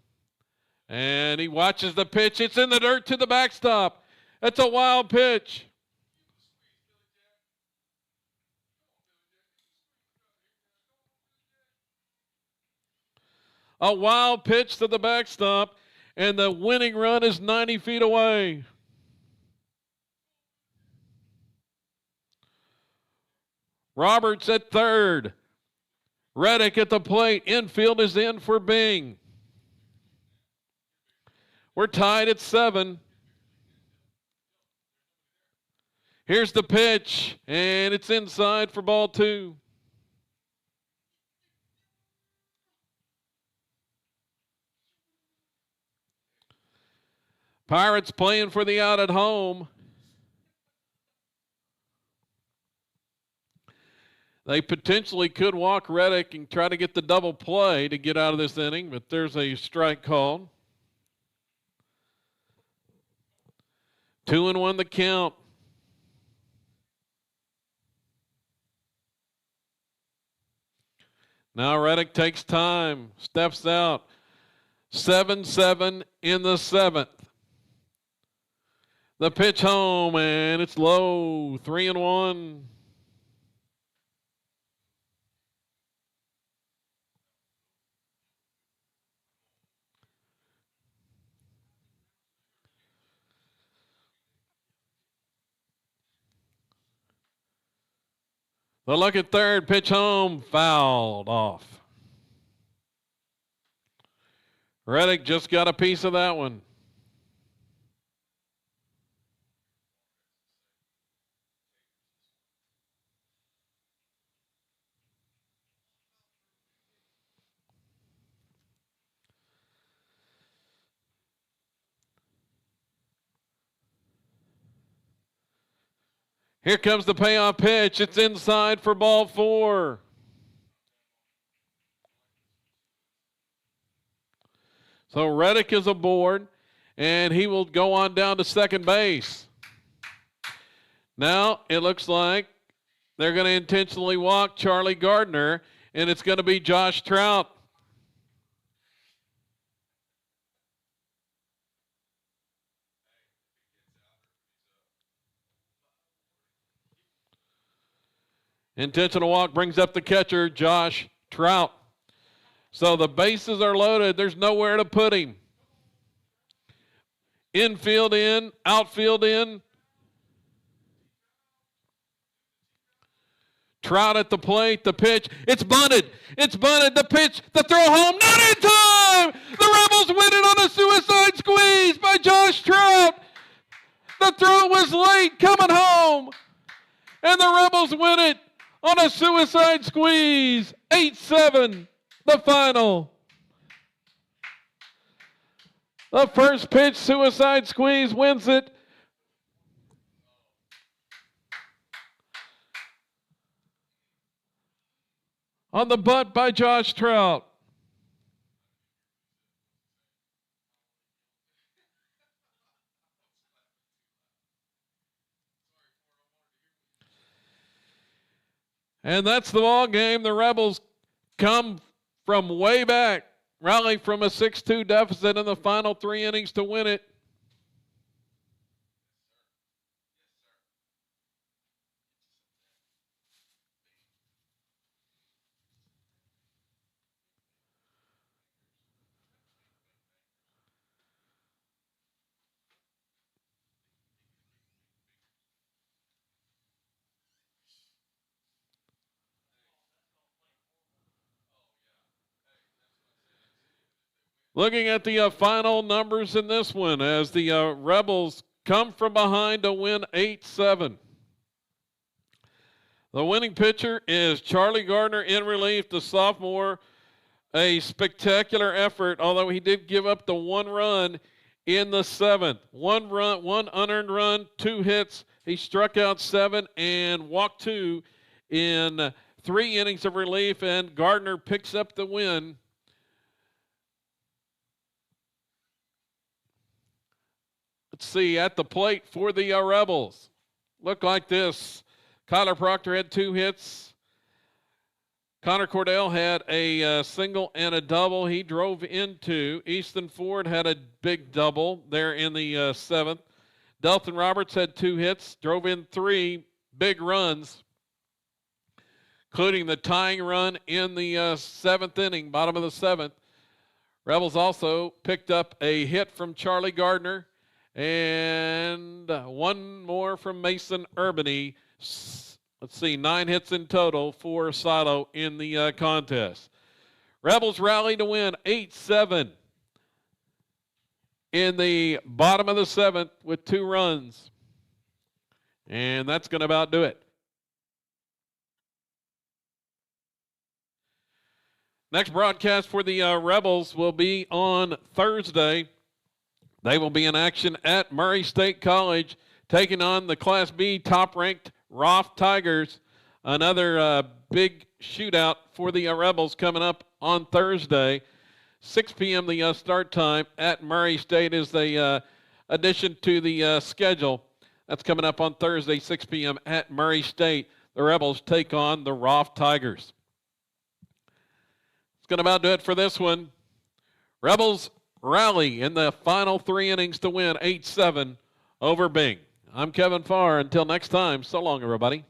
And he watches the pitch. It's in the dirt to the backstop. It's a wild pitch. A wild pitch to the backstop, and the winning run is 90 feet away. Roberts at third. Reddick at the plate. Infield is in for Byng. We're tied at 7. Here's the pitch, and it's inside for ball 2. Pirates playing for the out at home. They potentially could walk Reddick and try to get the double play to get out of this inning, but there's a strike called. 2-1 the count. Now Reddick takes time, steps out. 7-7 in the 7th. The pitch home, and it's low. 3-1. The look at third, pitch home, fouled off. Reddick just got a piece of that one. Here comes the payoff pitch. It's inside for ball 4. So Reddick is aboard, and he will go on down to second base. Now it looks like they're going to intentionally walk Charlie Gardner, and it's going to be Josh Trout. Intentional walk brings up the catcher, Josh Trout. So the bases are loaded. There's nowhere to put him. Infield in, outfield in. Trout at the plate, the pitch. It's bunted. It's bunted. The pitch, the throw home, not in time. The Rebels win it on a suicide squeeze by Josh Trout. The throw was late coming home, and the Rebels win it on a suicide squeeze. 8-7, the final. The first pitch suicide squeeze wins it. On the butt by Josh Trout. And that's the ball game. The Rebels come from way back, rally from a 6-2 deficit in the final 3 innings to win it. Looking at the final numbers in this one as the Rebels come from behind to win 8-7. The winning pitcher is Charlie Gardner in relief, the sophomore. A spectacular effort, although he did give up the 1 run in the 7th. 1 run, 1 unearned run, 2 hits. He struck out 7 and walked 2 in 3 innings of relief, and Gardner picks up the win. Let's see, at the plate for the Rebels. Look like this. Kyler Proctor had 2 hits. Connor Cordell had a single and a double. He drove into. Easton Ford had a big double there in the 7th. Delton Roberts had 2 hits, drove in 3 big runs, including the tying run in the 7th inning, bottom of the 7th. Rebels also picked up a hit from Charlie Gardner and 1 more from Mason Urbany. Let's see, 9 hits in total for Silo in the contest. Rebels rally to win 8-7 in the bottom of the 7th with 2 runs. And that's going to about do it. Next broadcast for the Rebels will be on Thursday. They will be in action at Murray State College, taking on the Class B top-ranked Roth Tigers. Another big shootout for the Rebels coming up on Thursday. 6 p.m. the start time at Murray State is the addition to the schedule. That's coming up on Thursday, 6 p.m. at Murray State. The Rebels take on the Roth Tigers. It's going to about do it for this one. Rebels rally in the final 3 innings to win 8-7 over Byng. I'm Kevin Farr. Until next time, so long, everybody.